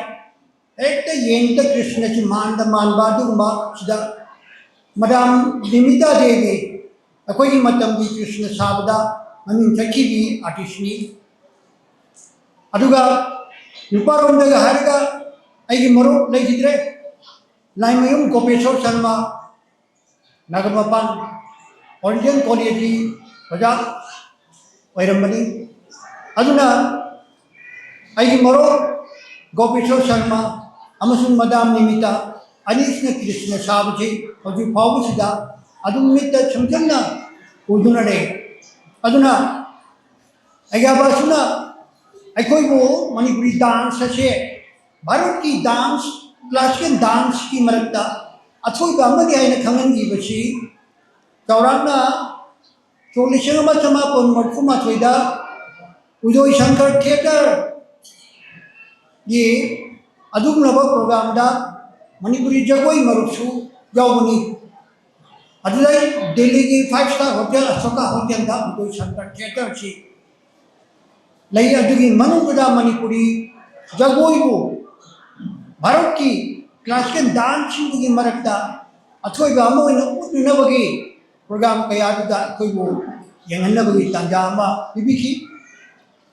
एक येंग कृष्ण की मानबा दुगुमा सिदा मदाम निमिता देवी अखोइगी मतम की कृष्ण साबदा ममिंग चखिबी आर्टिस्टनी अदुगा नुपारोमदगा हारगा आई मरुप लेगिद्रे लाइमयुम गोपेश्वर शर्मा नागरमपान ओरिजिन कॉलेज की ओजा ओइरमबनी अदुना आई मरो गोपेश्वर शर्मा अमसुंग मदाम निमिता अनिष्ण कृष्ण साबसे हजु फावसिदा अदुम मित समझना उदुना रे अदुना अयाबासुना अखोइबो मणिपुरी डांस से भारत की डांस क्लासिकल डांस की मरक्ता अथोइबा अमदि आइना खंगनगिबसि चौराना 1938 उदय शंकर थिएटर ये अदुगुलबा प्रोग्राम दा मणिपुरी जगोई मरुसु यावनी अदुलाई दिल्ली की 5 स्टार होटल अशोका होटल दा उदय शंकर थिएटर से लई अदुगी मनुगदा मणिपुरी जगोईबु भारत की क्लासिकल डांस की मरक्ता अथोइबा अमा ओइना उदुनबगी प्रोग्राम कयादुदा अखोइबु यंगनबगी तांजा अमा बिबिखि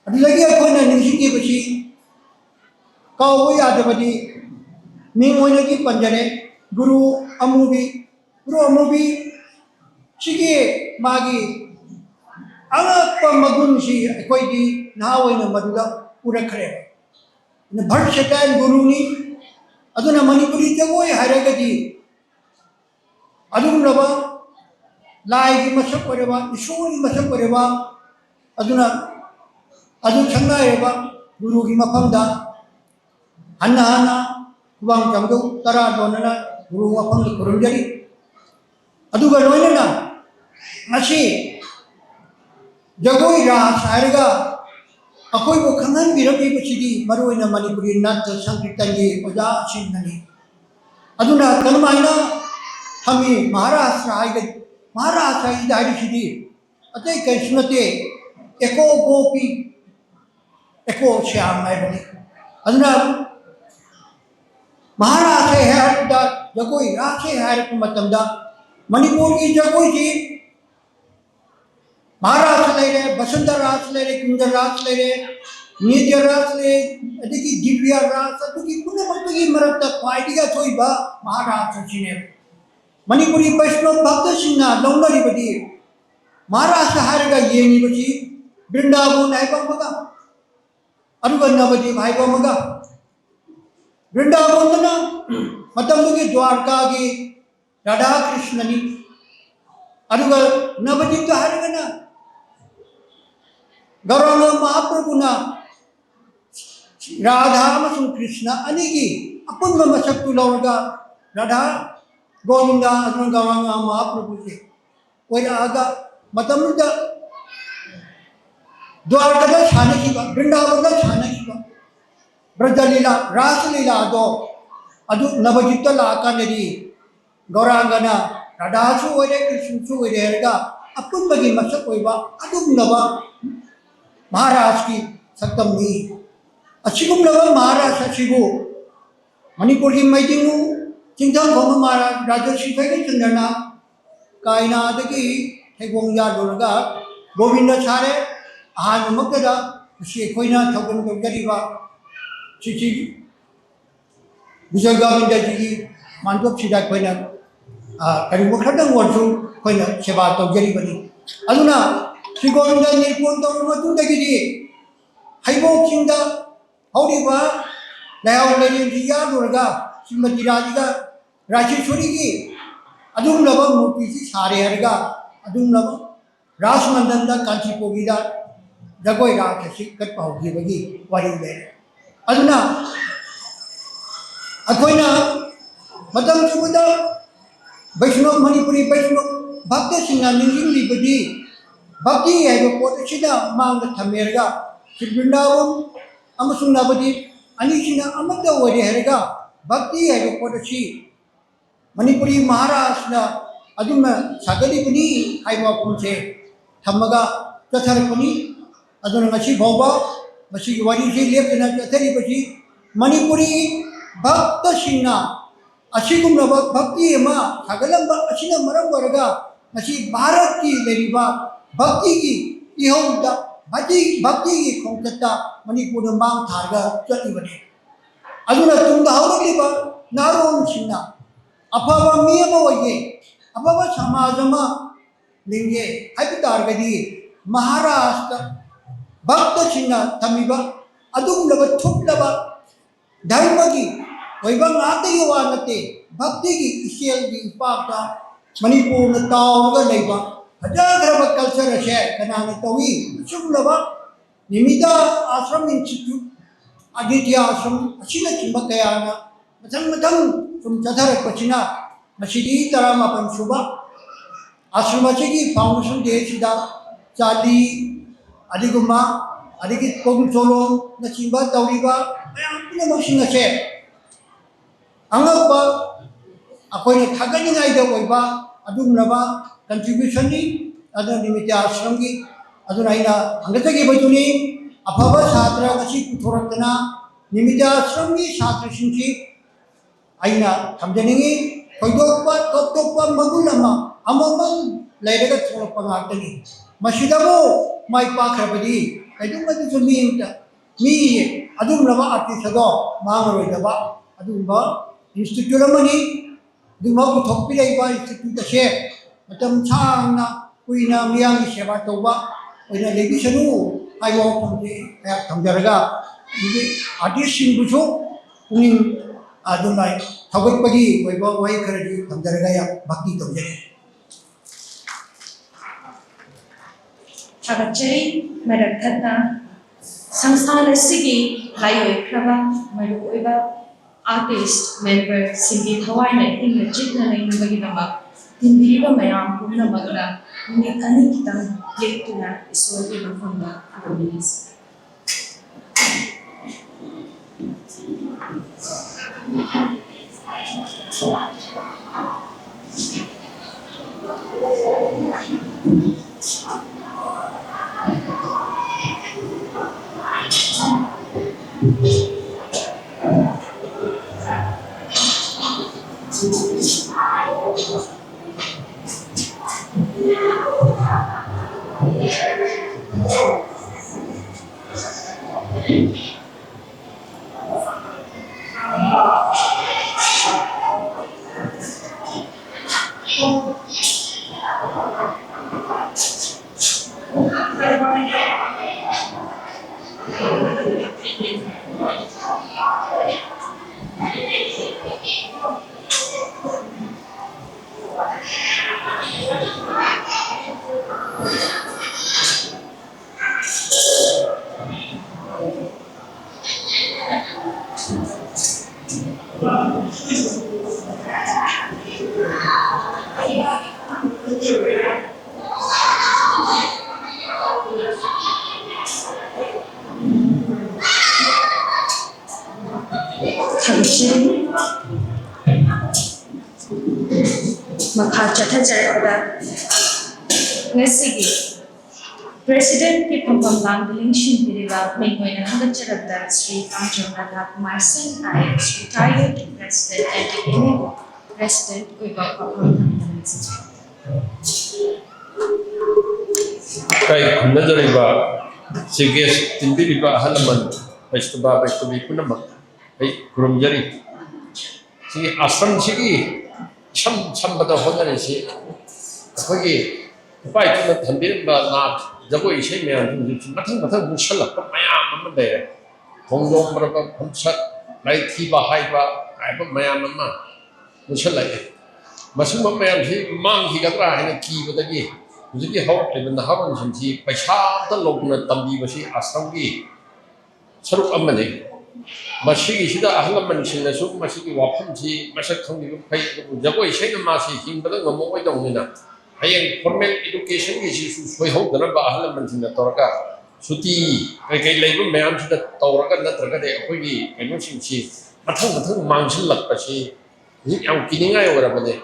अदुलगी अखोइना निंसिंगिबसि कावबो यादबदि मिंग ओइनगी पंजरे गुरु अमुबी सिगी मागी अङप मगुनसि अखोइगी नहा ओइना मदुदा उरखरे भरसटाइल गुरुनी अदुना मणिपुरी जगोई हारगदी अदुगुलबा लाइगी मसक ओरेबा ईश्वरी मसक ओरेबा अदुना अदु छंगाएबा गुरुगी मफमदा हन्ना वांग चंगदु तरा दोनना गुरु मफमदा खुरुमजरी अदुगा लोइनना मसी जगोई रास हारगा अखोइबो खंगन बिरबिबसिदी मरुइना मणिपुरी नाट्य संकीर्तनगी ओजा सिंहनी अदुना कनमाइना थमी महाराष्ट्र हाइगे महाराष्ट्र इदारिसिदी अतै कैसनते एको गोपी एको श्याम हाइबनी अदुना महाराष्ट्र हाइदा जगोई रासे हाइरक मतमदा मणिपुर की जगोई जी महाराष्ट्र लेरे बसंत रास लेरे कुंदर रास लेरे नित्य रास ले अदगी दिव्य रास अदगी पुनमतगी मरक्ता ख्वाइदिगा थोइबा महाराष्ट्र सिने मणिपुरी वैष्णव भक्त सिंहना लौनरिबदी महाराष्ट्र हारगा येंगिबसी वृंदावन हाइबमगा अदुगा नवदीप हाइबमगा वृंदावनना मतमदुगी द्वारका की राधा कृष्णनी अदुगा नवदीप हारगना गौरंग महाप्रभुना राधा अमसुंग कृष्ण अनिगी अपुन्ब मसक्तु लौरगा राधा गोविंदा अदुना गौरंग महाप्रभु से ओइरागा मतमदा द्वारका छानखिबा वृंदावन छानखिबा ब्रजलीला रासलीला दो अदु नवदीप लाकानदी गौरांगना राधासु ओइरे कृष्णसु ओइरे हरगा अपुन्बगी मसक ओइबा अदुगुलबा महाराष्ट्र की सप्तमी असिगुमलबा महाराष्ट्र असिबु मणिपुर की मैतिंगु चिंथांग खोम महाराज राजर्षि फैगन चंद्रना कायनादगी थैगोंग यादोरगा गोविंद सारे अहानमकदा असी अखोइना थौगन तौजरिबा सिसी विजय गोविंद जी मानदोप सिदा अखोइना करिमो खरदंग वरसु अखोइना सेवा तौजरिबनी अदुना श्री गोविंद निपुण तौरमतुंदगिदी हैबोकिंदा हौरिबा लायाव लेरिंजी यादोरगा श्रीमती राधिका राजेश्वरीगी अदुगुलबा मूर्ति सारे हरगा अदुगुलबा रासमंदनदा कांचीपोगीदा जगोई राक्षसी कटपा होगिबगी वारी ले अदुना अखोइना मतम चुबदा वैष्णव मणिपुरी वैष्णव भक्त सिंह निंगिंगलिबदी भक्ति है पोट सिदा मांग थमेरगा श्री वृंदावन अमसुंग नवदीप अनिशिना अमदा ओरे हेरगा भक्ति है जो पोटसी मणिपुरी महाराष्ट्र अदुना सागरी पुनी हाइवा पुंसे थमगा चथर पुनी अदुना मची भौबा मची वारी से लेपना चथरी पची मणिपुरी भक्त सिंना अशिगुम भक्ति मा सागलंबा अशिना मरम वर्गा मची भारत की लेरिबा भक्ति की इहोदा भक्ति की खोंकता मणिपुर मांग थारगा चली बने अदुना तुमदा हौरलिबा नारोम सिंना अफाबा मियमा वये अफाबा समाजमा लिंगे हाइपतारगदी महाराष्ट्र भक्त सिंना थमिबा अदुमलबा थुपलबा धर्म की वैभव आते ही वा नते भक्ति की इसेल की पापता मणिपुर में ताऊगा लेबा हजार कल्चर है कनाने तवी सुबलबा निमिता आश्रम इंस्टीट्यूट आदित्य आश्रम अचिना चिंबा कयाना मथंग तुम चथर पचिना मसीदी तरा मापन सुबा आश्रम की फाउंडेशन डे सिदा चाली अधिगुमा अधिक कोगु चोलो नचिंबा तौरीबा मयाम मसिंग से अंगबा अखोने थागनी नाइदा ओइबा अदुमनबा कंट्रीब्यूशन नि अदु निमित्त आश्रम की अदुनाइना अंगतगी बजुनी अफबा छात्र गसी पुथोरतना निमित्त आश्रम की छात्र सिंची आइना थमजनिंगी खोइदोपा टोपटोपा मगुलमा अममल लेरगा थोरपा गातनी मसिदबो माइ पाखरबदी कइदुमदि जुमींता मी अदुमनबा आर्टिस्टदो मांगरोइदबा अदुमबा इंस्टीट्यूट मनी दुमा पुथोपि लेबा इंस्टीट्यूट से मतम छांगना कुइना मियांगी सेवा तौबा ओइना लेबिसनु आइबो फंजे या थमजरगा इदि आर्टिस्ट सिंबुसु पुनिं अदुनाइ थगतपगी ओइबा वै खरदि थमजरगा या भक्ति तौजरे थागतचरी मरखतना संस्थान सिगी लाइओइख्रबा मरुओइबा आर्टिस्ट मेंबर सिंगी थवाइना इंग चितना लेनबगिदमा तिनबिरिबा मयाम पुनमगना मिनिट अनि कितम लेक्तुना ईश्वरगी मफमदा आगमिनिस मखा चथजरदा ngasiगी president ki phampam langling shin piriba menghoina hagacharabda Sri Kamjongada Kumar Singh IAS retired president and beginning president uiba phampam kai khunajariba siges tinbiriba halaman baistaba baistabi punamak ai kurumjari si ashram sigi chambada honare si akhoi pai tuna thambirba na jagoi sei me mathang musalak mayam amma de hongjong baraba phamsat lai thiba haiba aiba mayam amma musalai masumba mayam si mang hi gadra hina ki badagi Jadi hawak dengan hawan sendiri paisa terlogna tambi masih asramgi saruk amane masih sida ahlam manusia nasuk masih wafam si masa kami pai jagoi saya masih hingga ngamu oi dong nina ayang formal education isi suai hau dalam ahlam manusia toraka suti kai leibu mayam sida tawraga natraga de akhoi kaino singsi mathang mathang mangsil lakpa si ni yang kiningai ora bane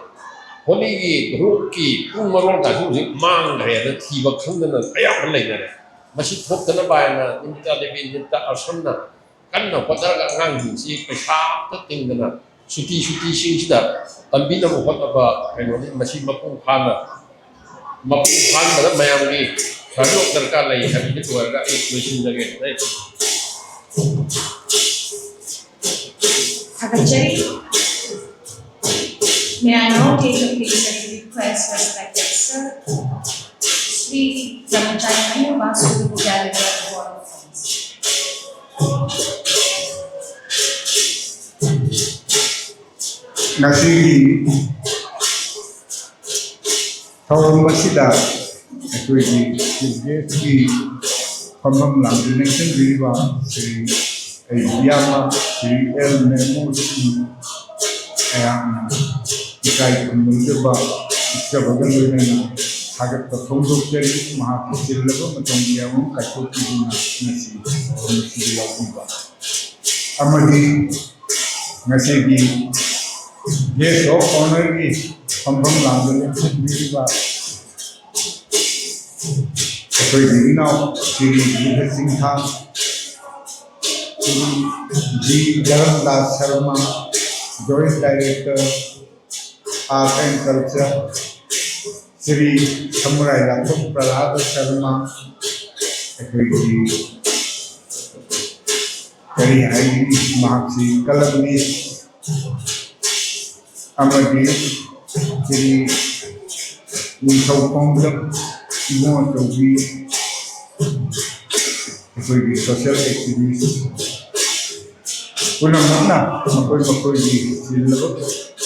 holi gi group ki pung marol ka su mang re da thiba khangdana ayam leina re masi thokdana baina inta devi inta asamna kanna pataraga ngang si paisa ta tingdana suti singsi da tambina mo hotaba kaino ni masi mapung phana da mayam gi Kalau terkala ini kami keluarga inklusi lagi, Hakachari, may I now take a place and request respected sir, Sri Ramachandra Vasu Gallery of Board of Friends. Ngasih tahun masih dah. Actually, the Pamam Lang, Nation Riva, Sri Yama, Sri El Nemo, and Ikai Kumulba, Isabagana, Hagat the Tondo Cherry, Mahaki Level, Matongiam, Kakoki, Nasi, Laviva. Amadi Nasegi, yes, of honor is Pamam Lang, Nation Riva. Jadi now, Sri Buddha Singh Tha, Sri G. Jagannath Sharma, Joint Director, Art and Culture, Sri Samurai Lathuk Prahlad Sharma, Very highly Mahakshi Kalabnis, Amadi, Sri Nithau Kongdam, More to be social activities. Unang-una, makoy sila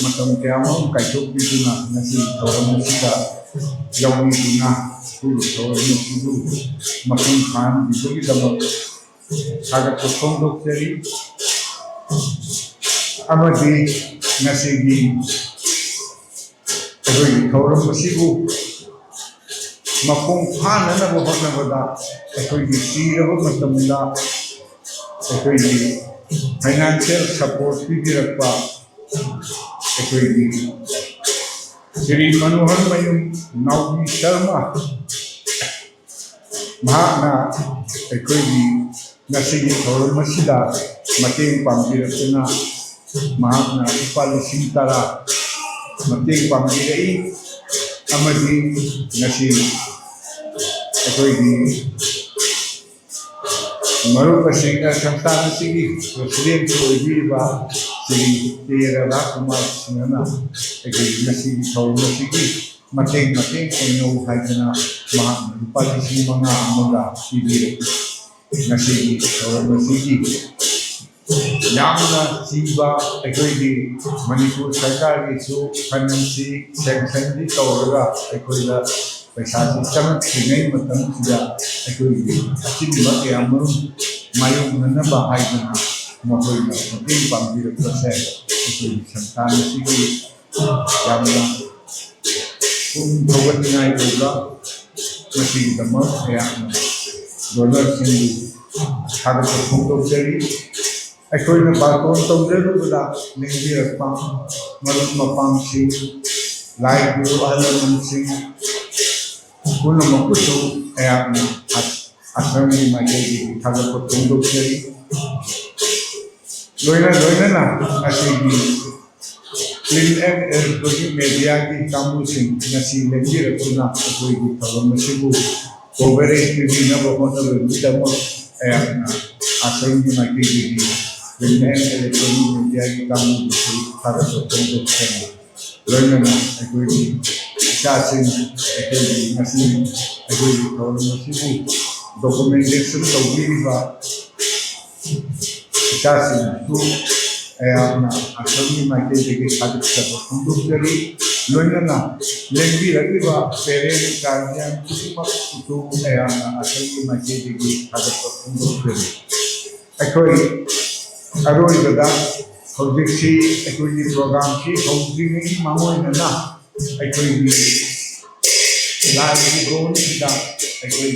matang kaya mo kayok dito na nasi tawag mo sila yaw dito na tawag mo dito makungkan dito kita mag sagat kosong dokteri amadi nasi di tawag mo sigo Mapung Pana na buhat na bada, ako'y sira ko matamda, ako'y financial support bibirak pa, ako'y Sri Manohar Mayum Naubi Sharma, mahak na ako'y nasigi tawag masila, mating pambirak na, mahak na ipalising tara, mating pambirak Amadi nasi ako'y marupa singka samtang sigi President ko iba si Tira Rakumar Sinana ako'y nasi tawag na sigi mating kunuhay na pagkisi mga ibig nasi tawag na sigi Yamna Siva ako'y Manipur Sarkar isu Finansi Sanction di Tauraga ako'y paisa sistem singay matang sila ako'y asin kaya mayong na bahay na makoy na mating pambirap proses ako'y santana sige Yamna kung tawag nga ito masing damag kaya dollar sindi hagat sa pungtong sari ako'y nabaton tawag wala nangyayak pang marot mapang si lahat ko alam sing kung makuso kaya asam ni magiging hagat ko tungkol sari loy na kasi clean air bagi media ki kamu sing nasi lagi ko na ako'y tawag masibu coverage ni na ba mo sa kita mo kaya asam ni magiging Dengan elektronik media kita mesti harus untuk learn na ako'y kasi ako'y masih ako'y tawag masih documentation tawag ba kasi tu kaya na asal ni magiging hadap sa untuk dari learn na lagi lagi ba parent guardian itu kaya na asal ni magiging hadap sa untuk dari ako'y Aroy bada, hojiksi ako'y program ki hojiksi mamoy na ako'y lagi bron kita ako'y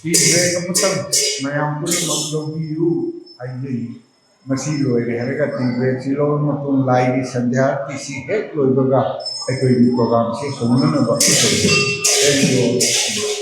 feedback amatang mayam punimang lobbiyu haijai masi loire haraga feedback silo matong lai sandhya tisi hek loibaga ekoi di program se somna ba thank you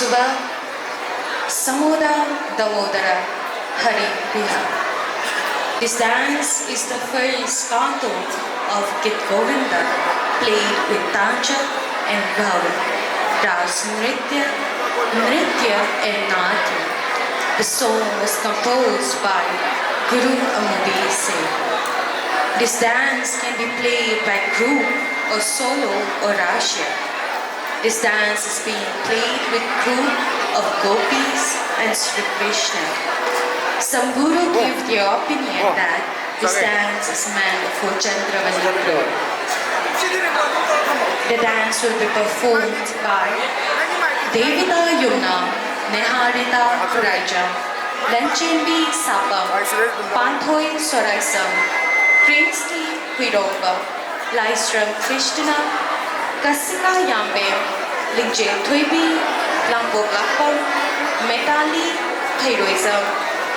Shiva Samoda Damodara Hari Riha. This dance is the first canto of Git Govinda played with Tanja and Gauri, Ras Nritya and Natya. The song was composed by Guru Amudi Singh. This dance can be played by group or solo or rashya. This dance is being played with group of gopis and Sri Krishna. Some guru give their opinion that this dance is meant for Chandravali Guru. The dance will be performed by Devita Yumna, Neharita Raja, Lanchenbi Sapam, Panthoi Soraisam, Princely Virova, Lystrom Krishna, Kasika Yambe, Lingje Thuibi, Lambo Lakpam, Metali Thairoism,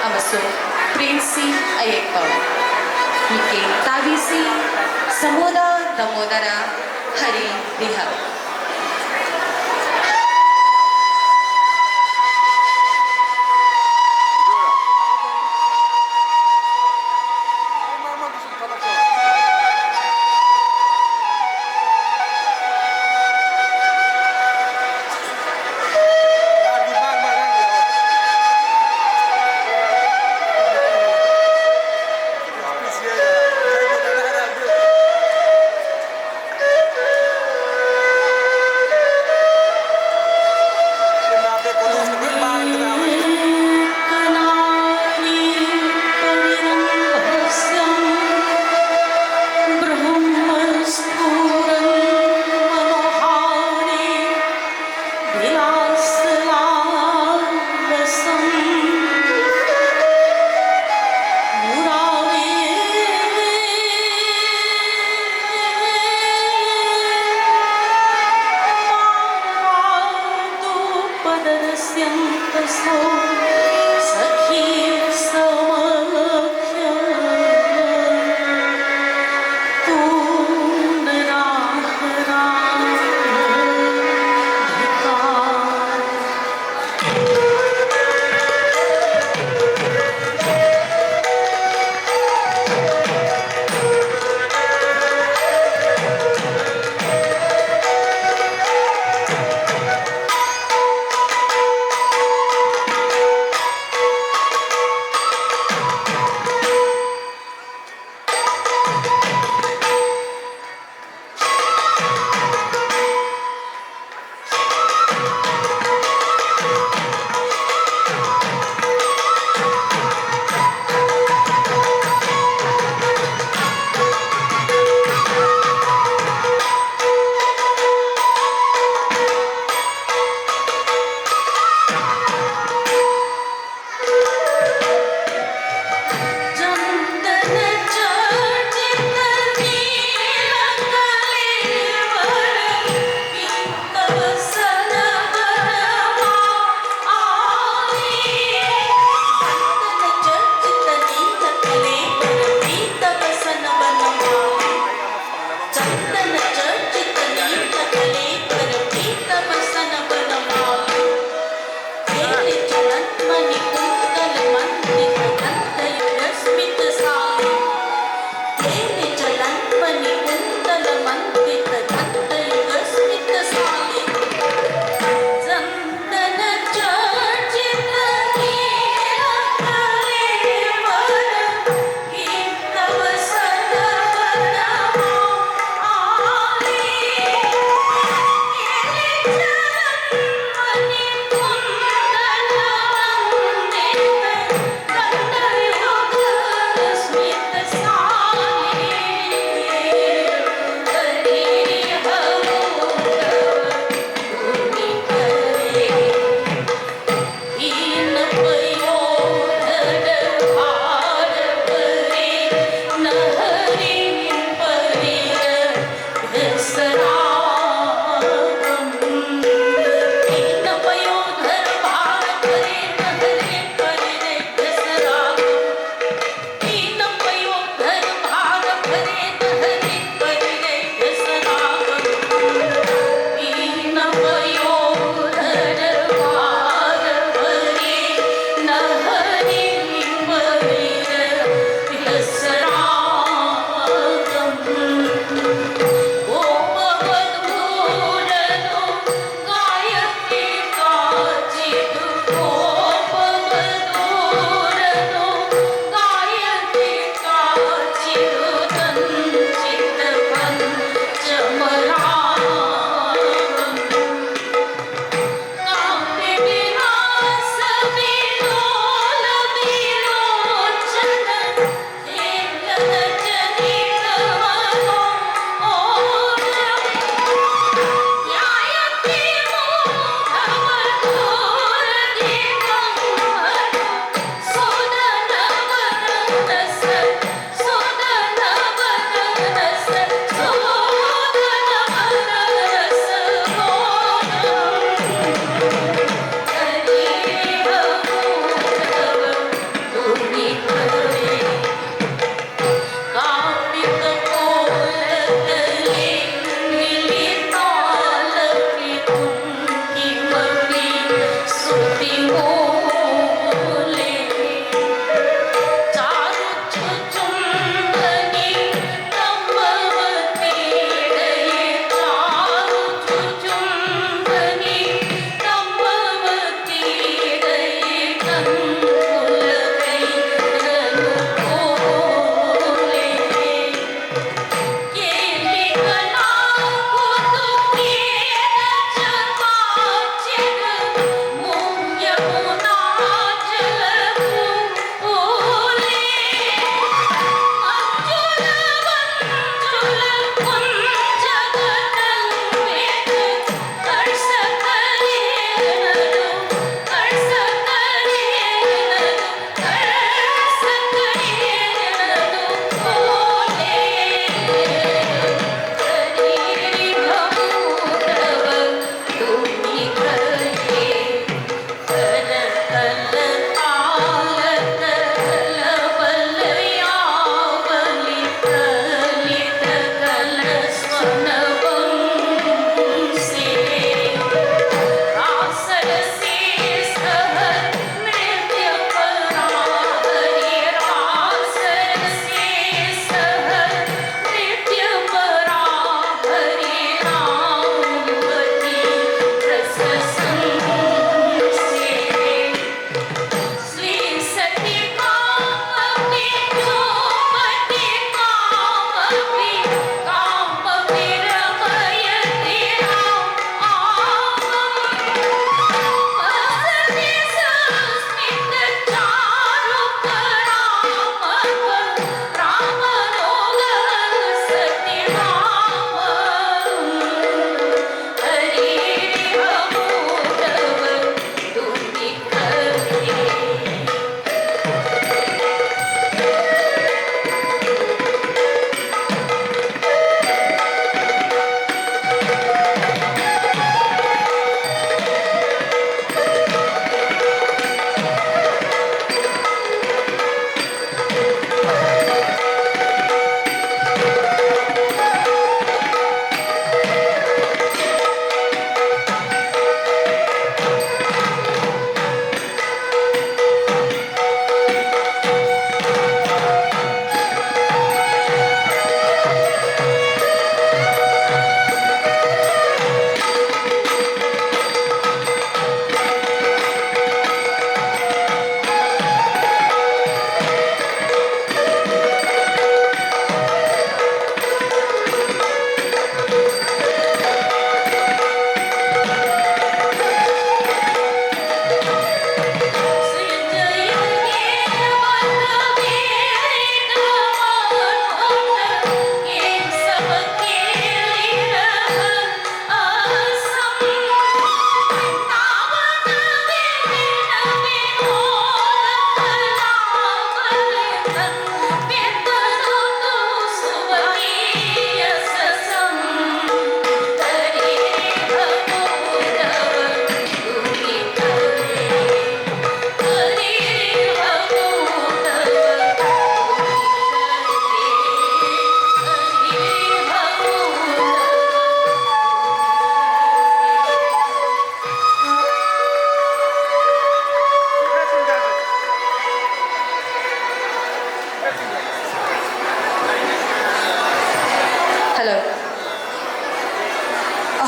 Amaso, Princey Ayekpam, Mike Tavisi, Samoda Damodara, Hari Riha.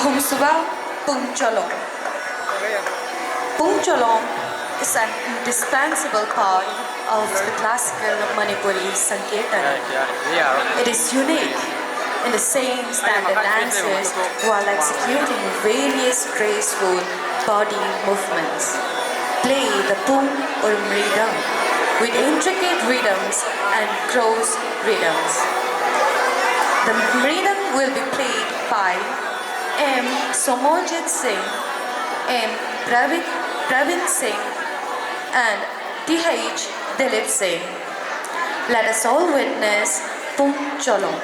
Ahom Subao Pung Cholong. Pung Cholong is an indispensable part of the classical Manipuri Sankirtan. It is unique in the sayings that the dancers, while executing various graceful body movements, play the pung or mridang with intricate rhythms and cross rhythms. The mridang will be played by M. Somojit Singh, M. Pravin Singh, and T.H. Dilip Singh. Let us all witness Pung Cholong.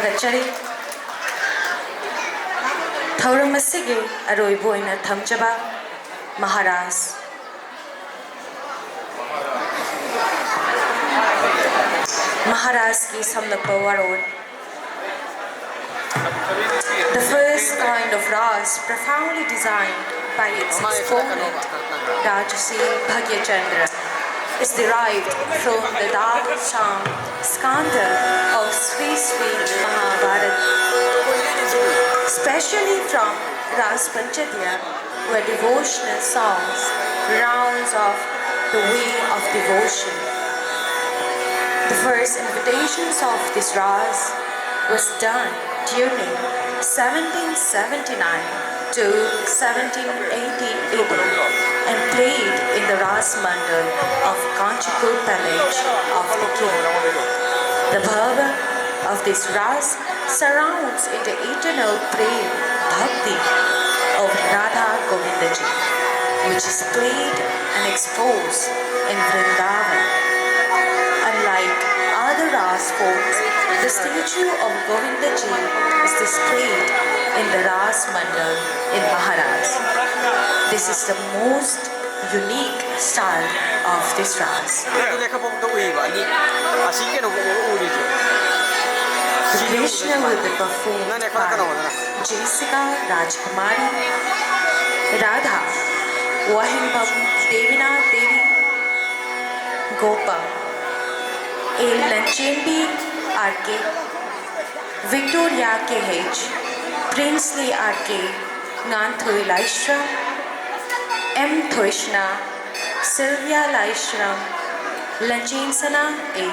ꯊꯥꯒꯠꯆꯔꯤ ꯊꯧꯔꯝ ꯑꯁꯤꯒꯤ ꯑꯔꯣꯏꯕ ꯑꯣꯏꯅ ꯊꯝꯖꯕ ꯃꯍꯥꯔꯥꯖ ꯃꯍꯥꯔꯥꯖꯀꯤ ꯁꯝꯂꯞꯄ ꯋꯥꯔꯣꯜ. The first kind of ras profoundly designed by its exponent Rajarsi Bhagyachandra is derived from the Dasham Skanda of Sri Sri Mahabharata, especially from Ras Panchadya, where devotional songs rounds off the way of devotion. The first invitations of this ras was done during 1779 to 1780 and played in the Ras Mandal of Kanchipur Palace of the king. The verb of this ras surrounds in the eternal prem bhakti of Radha Govindaji, which is played and exposed in Vrindavan. Unlike other ras forms, the statue of Govindaji is displayed in the Ras Mandal in Maharashtra. This is the most unique style of this ras. The Krishna will be performed by Jessica Rajkumari, Radha, Wahimbam Devinath Devi, Gopa, El Lanchembi R.K., Victoria K.H., Princely R.K., Nganthoy Laishram, M. Thoishna, Sylvia Laishram, Lanchinsana A.,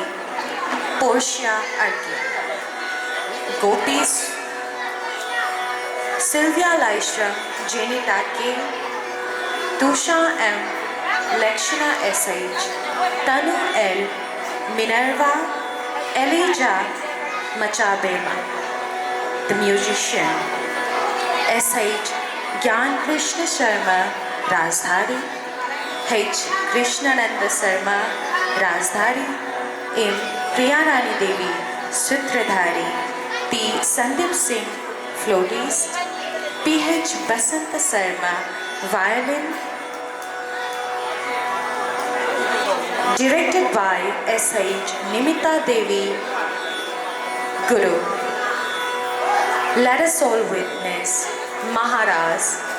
Portia R.K., Gopis, Sylvia Laishram, Janita K., Tusha M., Lakshana S.H., Tanu L., Minerva, Elijah Machabema. The musician S.H. Gyan Krishna Sharma, Rajdhari, H. Krishnananda Sharma, Rajdhari, M. Priyanani Devi, Sutradhari, P. Sandeep Singh, flautist, P.H. Basanta Sharma, violin, directed by S.H. Nimita Devi, Guru. Let us all witness Maharaj.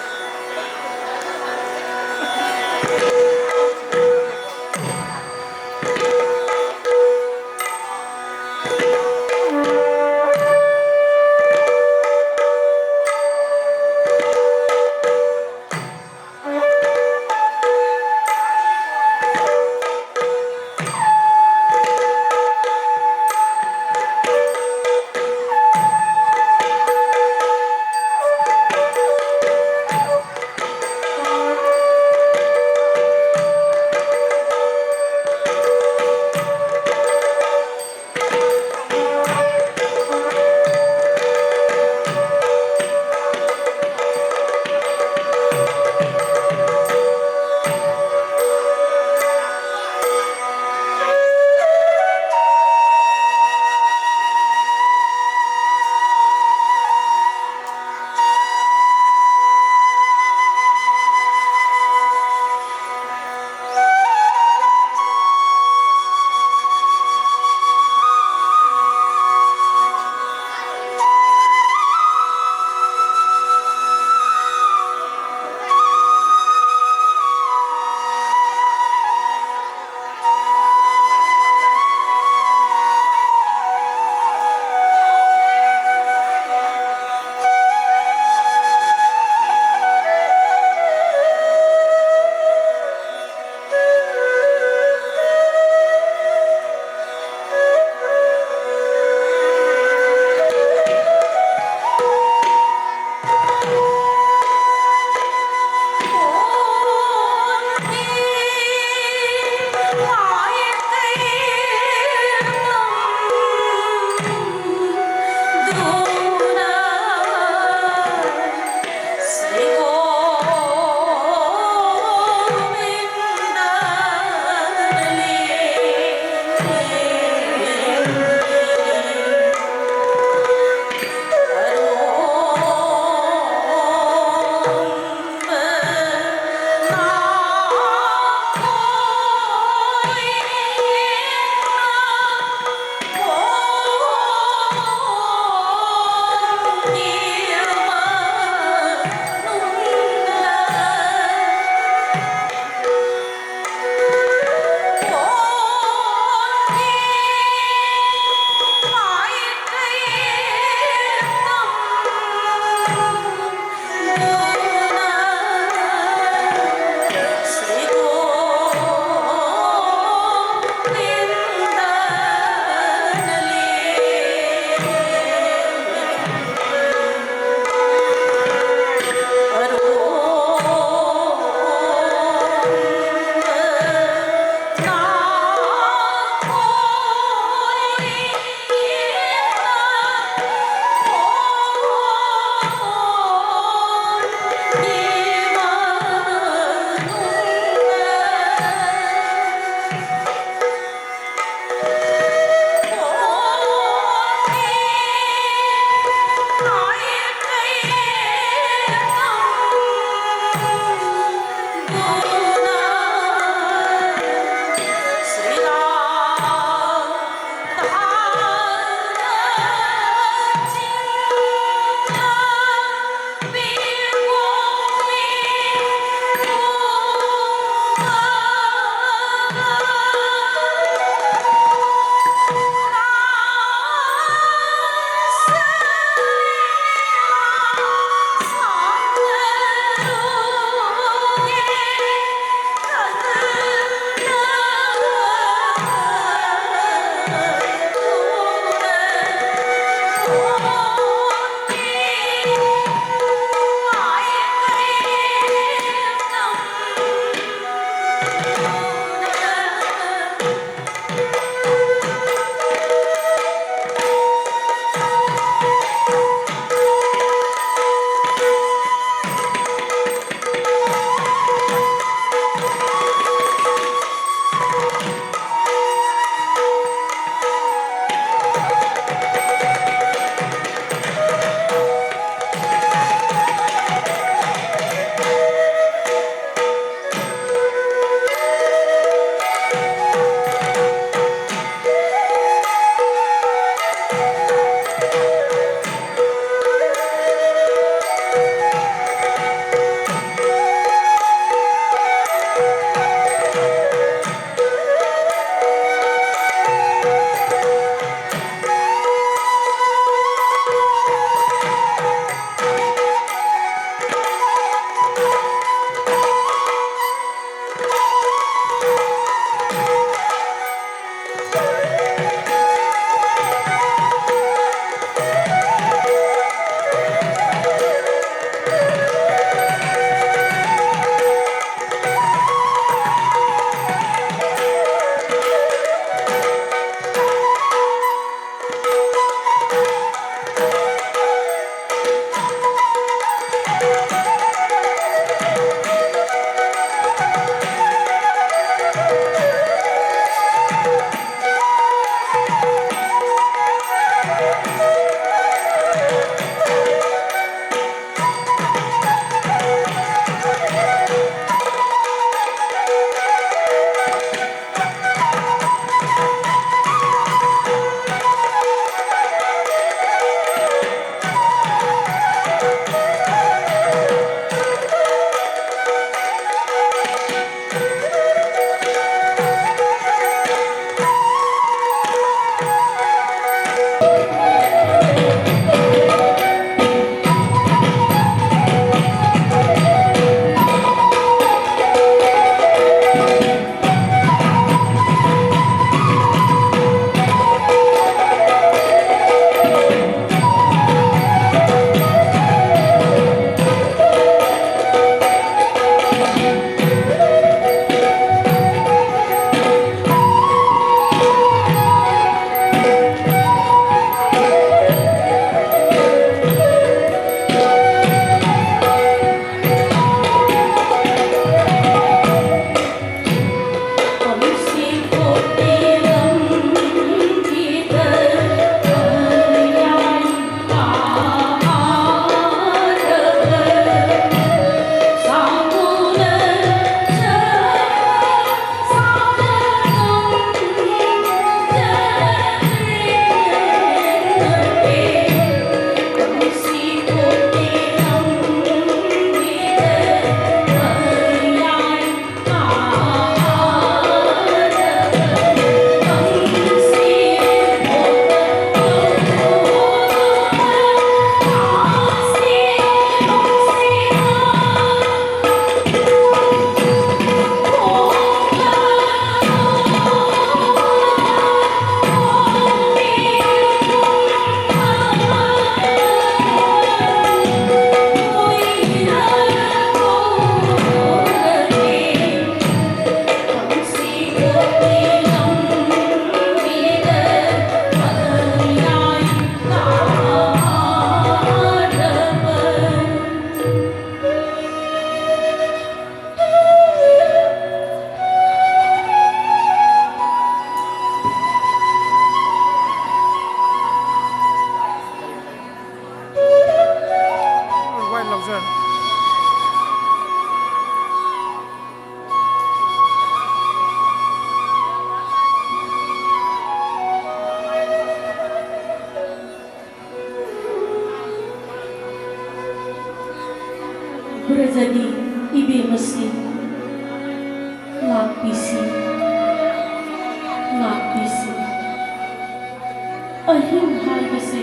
ꯑꯍꯤꯡ ꯍꯥꯏꯕꯁꯦ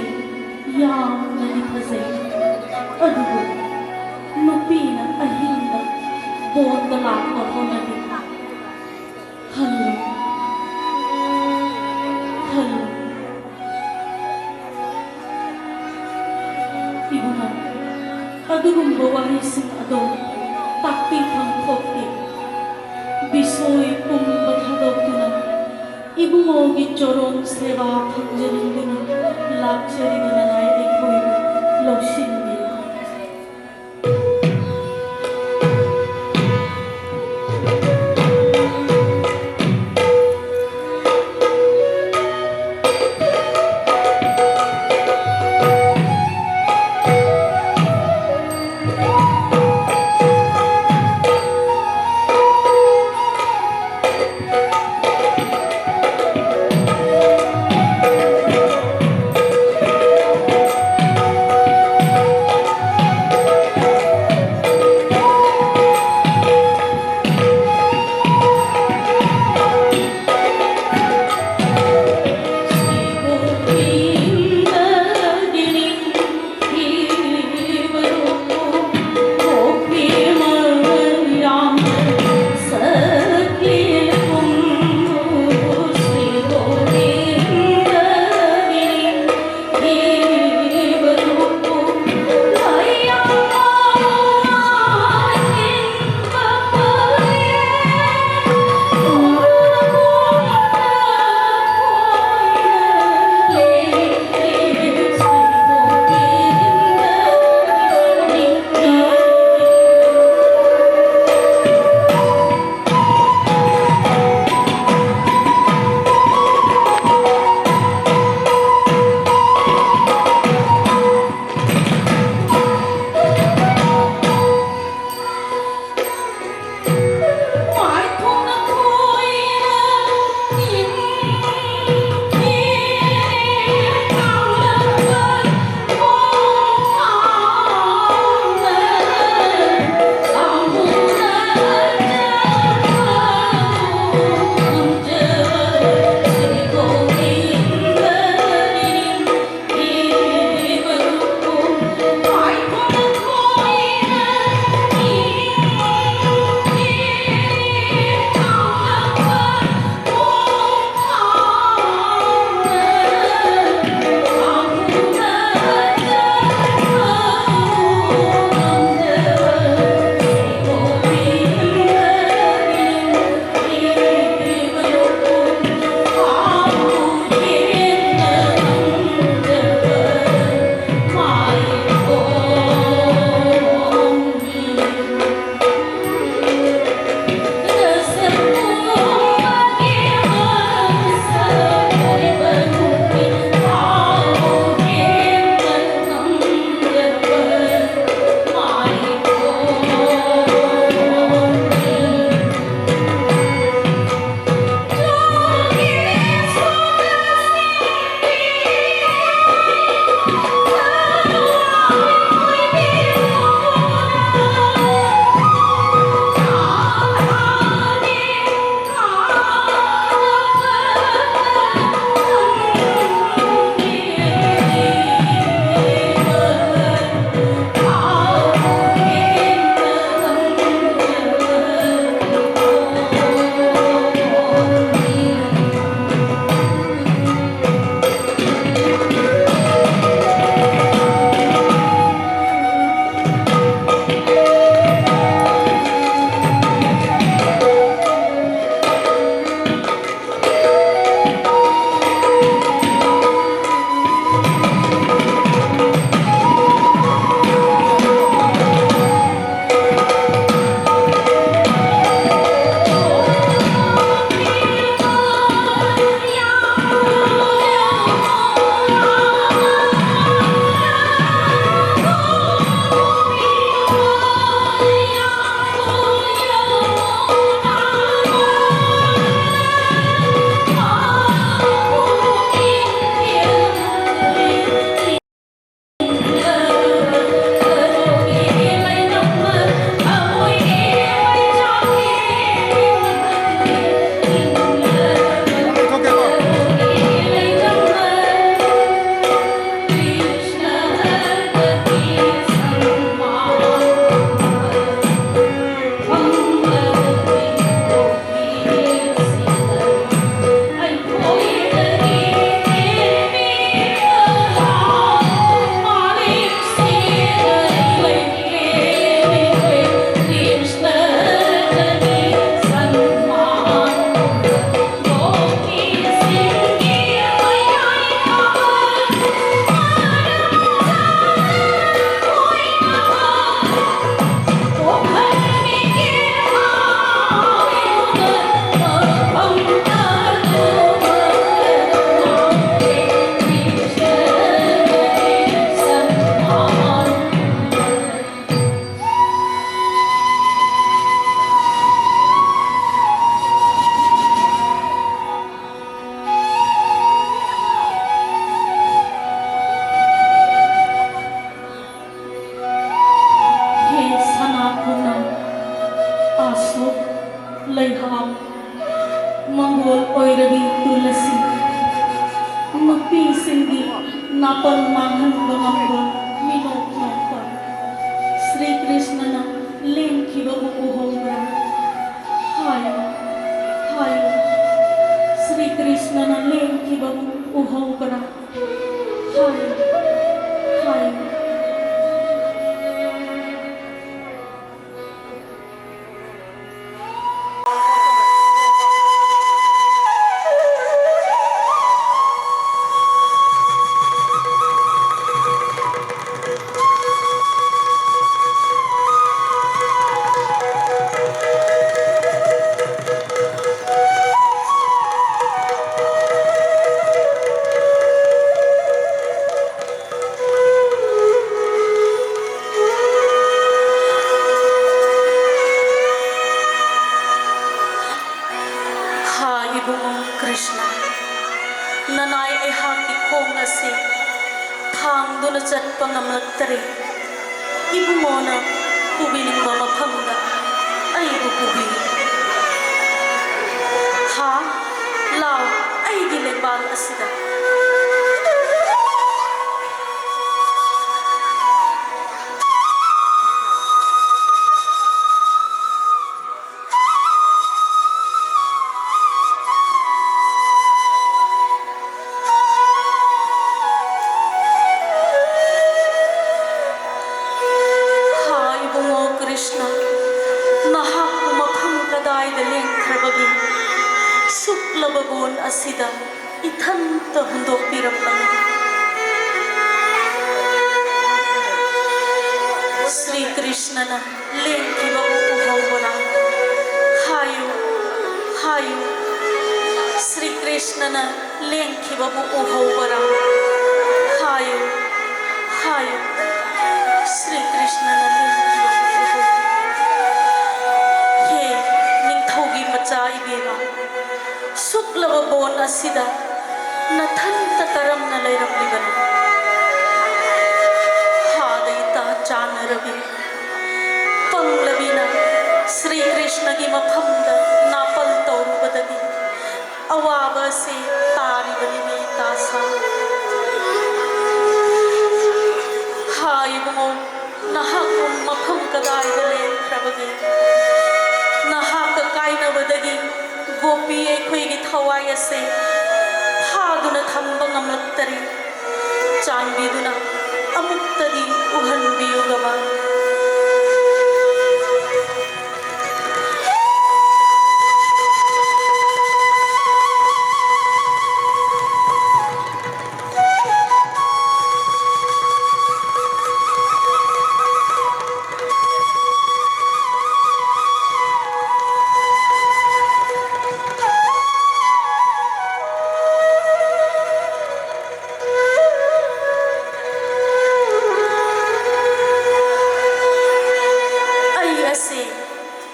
ꯌꯥꯝꯅꯗꯤ ꯐꯖꯩ ꯑꯗꯨꯕꯨ ꯅꯨꯄꯤꯅ ꯑꯍꯤꯡꯗ bond ꯂꯥꯛꯄ ꯍꯧꯅꯗꯦ ꯈꯜꯂꯨ ꯈꯜꯂꯨ 이구나 ꯑꯗꯨꯒꯨꯝꯕ ꯋꯥꯍꯩꯁꯤꯡ ꯑꯗꯣ ꯇꯥꯛꯄꯤꯐꯝ ꯊꯣꯛꯇꯦ 비소의 뿜ꯕ 타덕두나 이부모기 저런 세바 탐제는구나 락제리구나 나에게 보이고 럭신이야 Loirabi Tulasi Nupi Singhi Napal Mahan Bangamba Minok Nokpa Sri Krishna na Lenki Babu Uhogra Hai Sri Krishna na Lenki Babu Uhogra Hai Krishna Nanay ay haki kong asi Thang doon na chat pangamlagtari Ibu mo na Pubiling mamapangga Ay bububi Ha? Lao ay gilimbang asida Krishna, nahak kumapang kaday daling krabagi, suklababon asida, itanta hundok pirapan. Sri Krishna na lengki babu uhaw barang, hayo, Sri Krishna na lengki babu uhaw barang, hayo, Sri Krishna na lengki Macai bira, suklababon asida, nathanta karam na layram ligano. Hadaita chanarabi, panglabina, Sri Krishna gi maphamda napal toru badagi, awaba se tari bani tasa. Hai bungo, nahakum mapham kadai dalen krabagi. Nahak kaina badagi gopi ekhoi gi thawai ase phaduna thamba ngamlaktari chanbiduna amuktadi uhanbiyu gama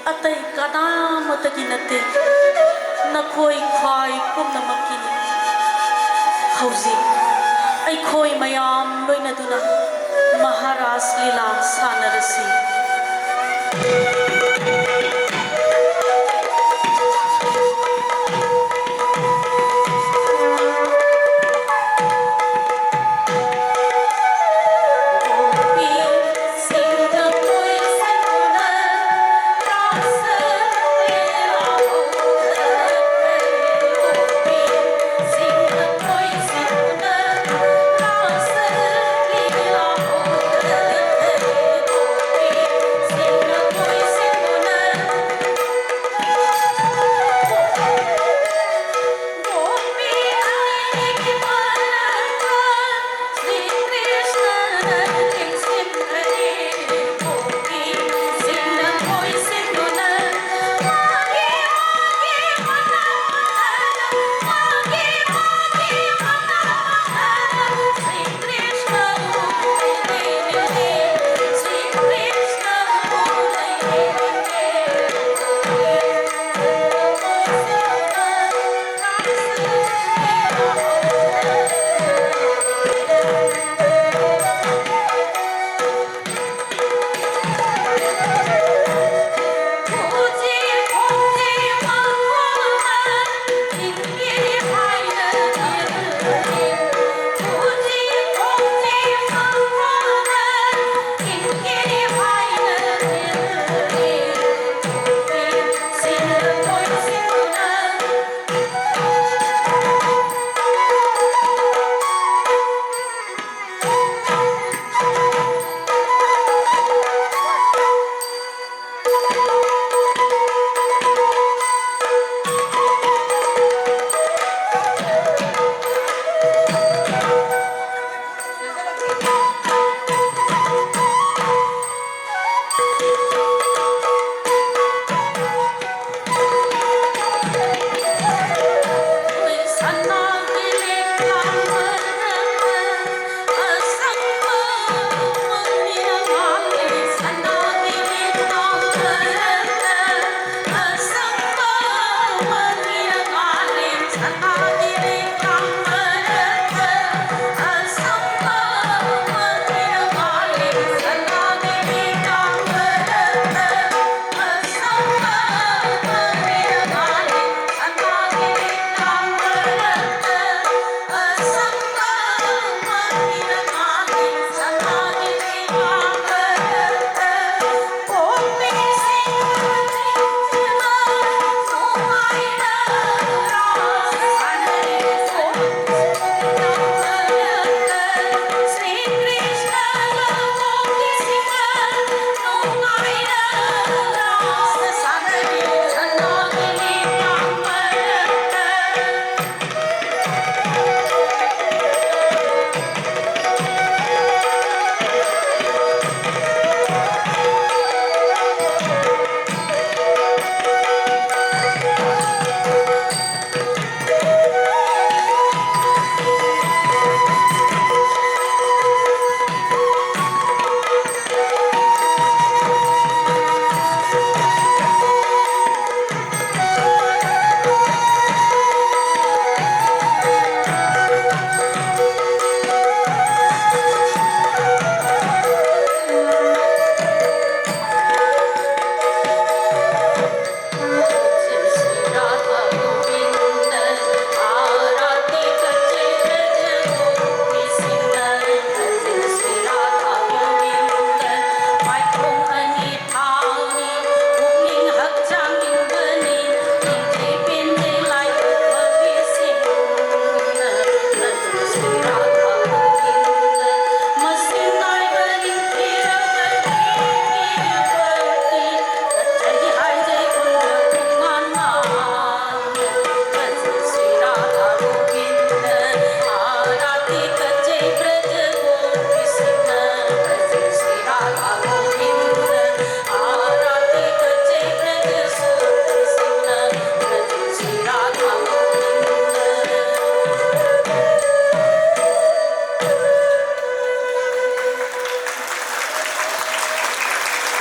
Atay kanamotagi nate nakhoi khwai pumnamakini hauji ai khoi mayam loina duna Maharaj Lila sanarasi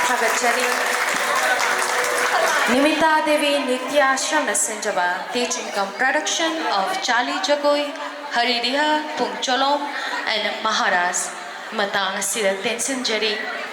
Thagachari. Nimita Devi Nitya Ashram Nasinjaba, teaching come production of Chali Jagoi, Haridiha, Pungcholom, and Maharaj. Matang Sida Tensinjari.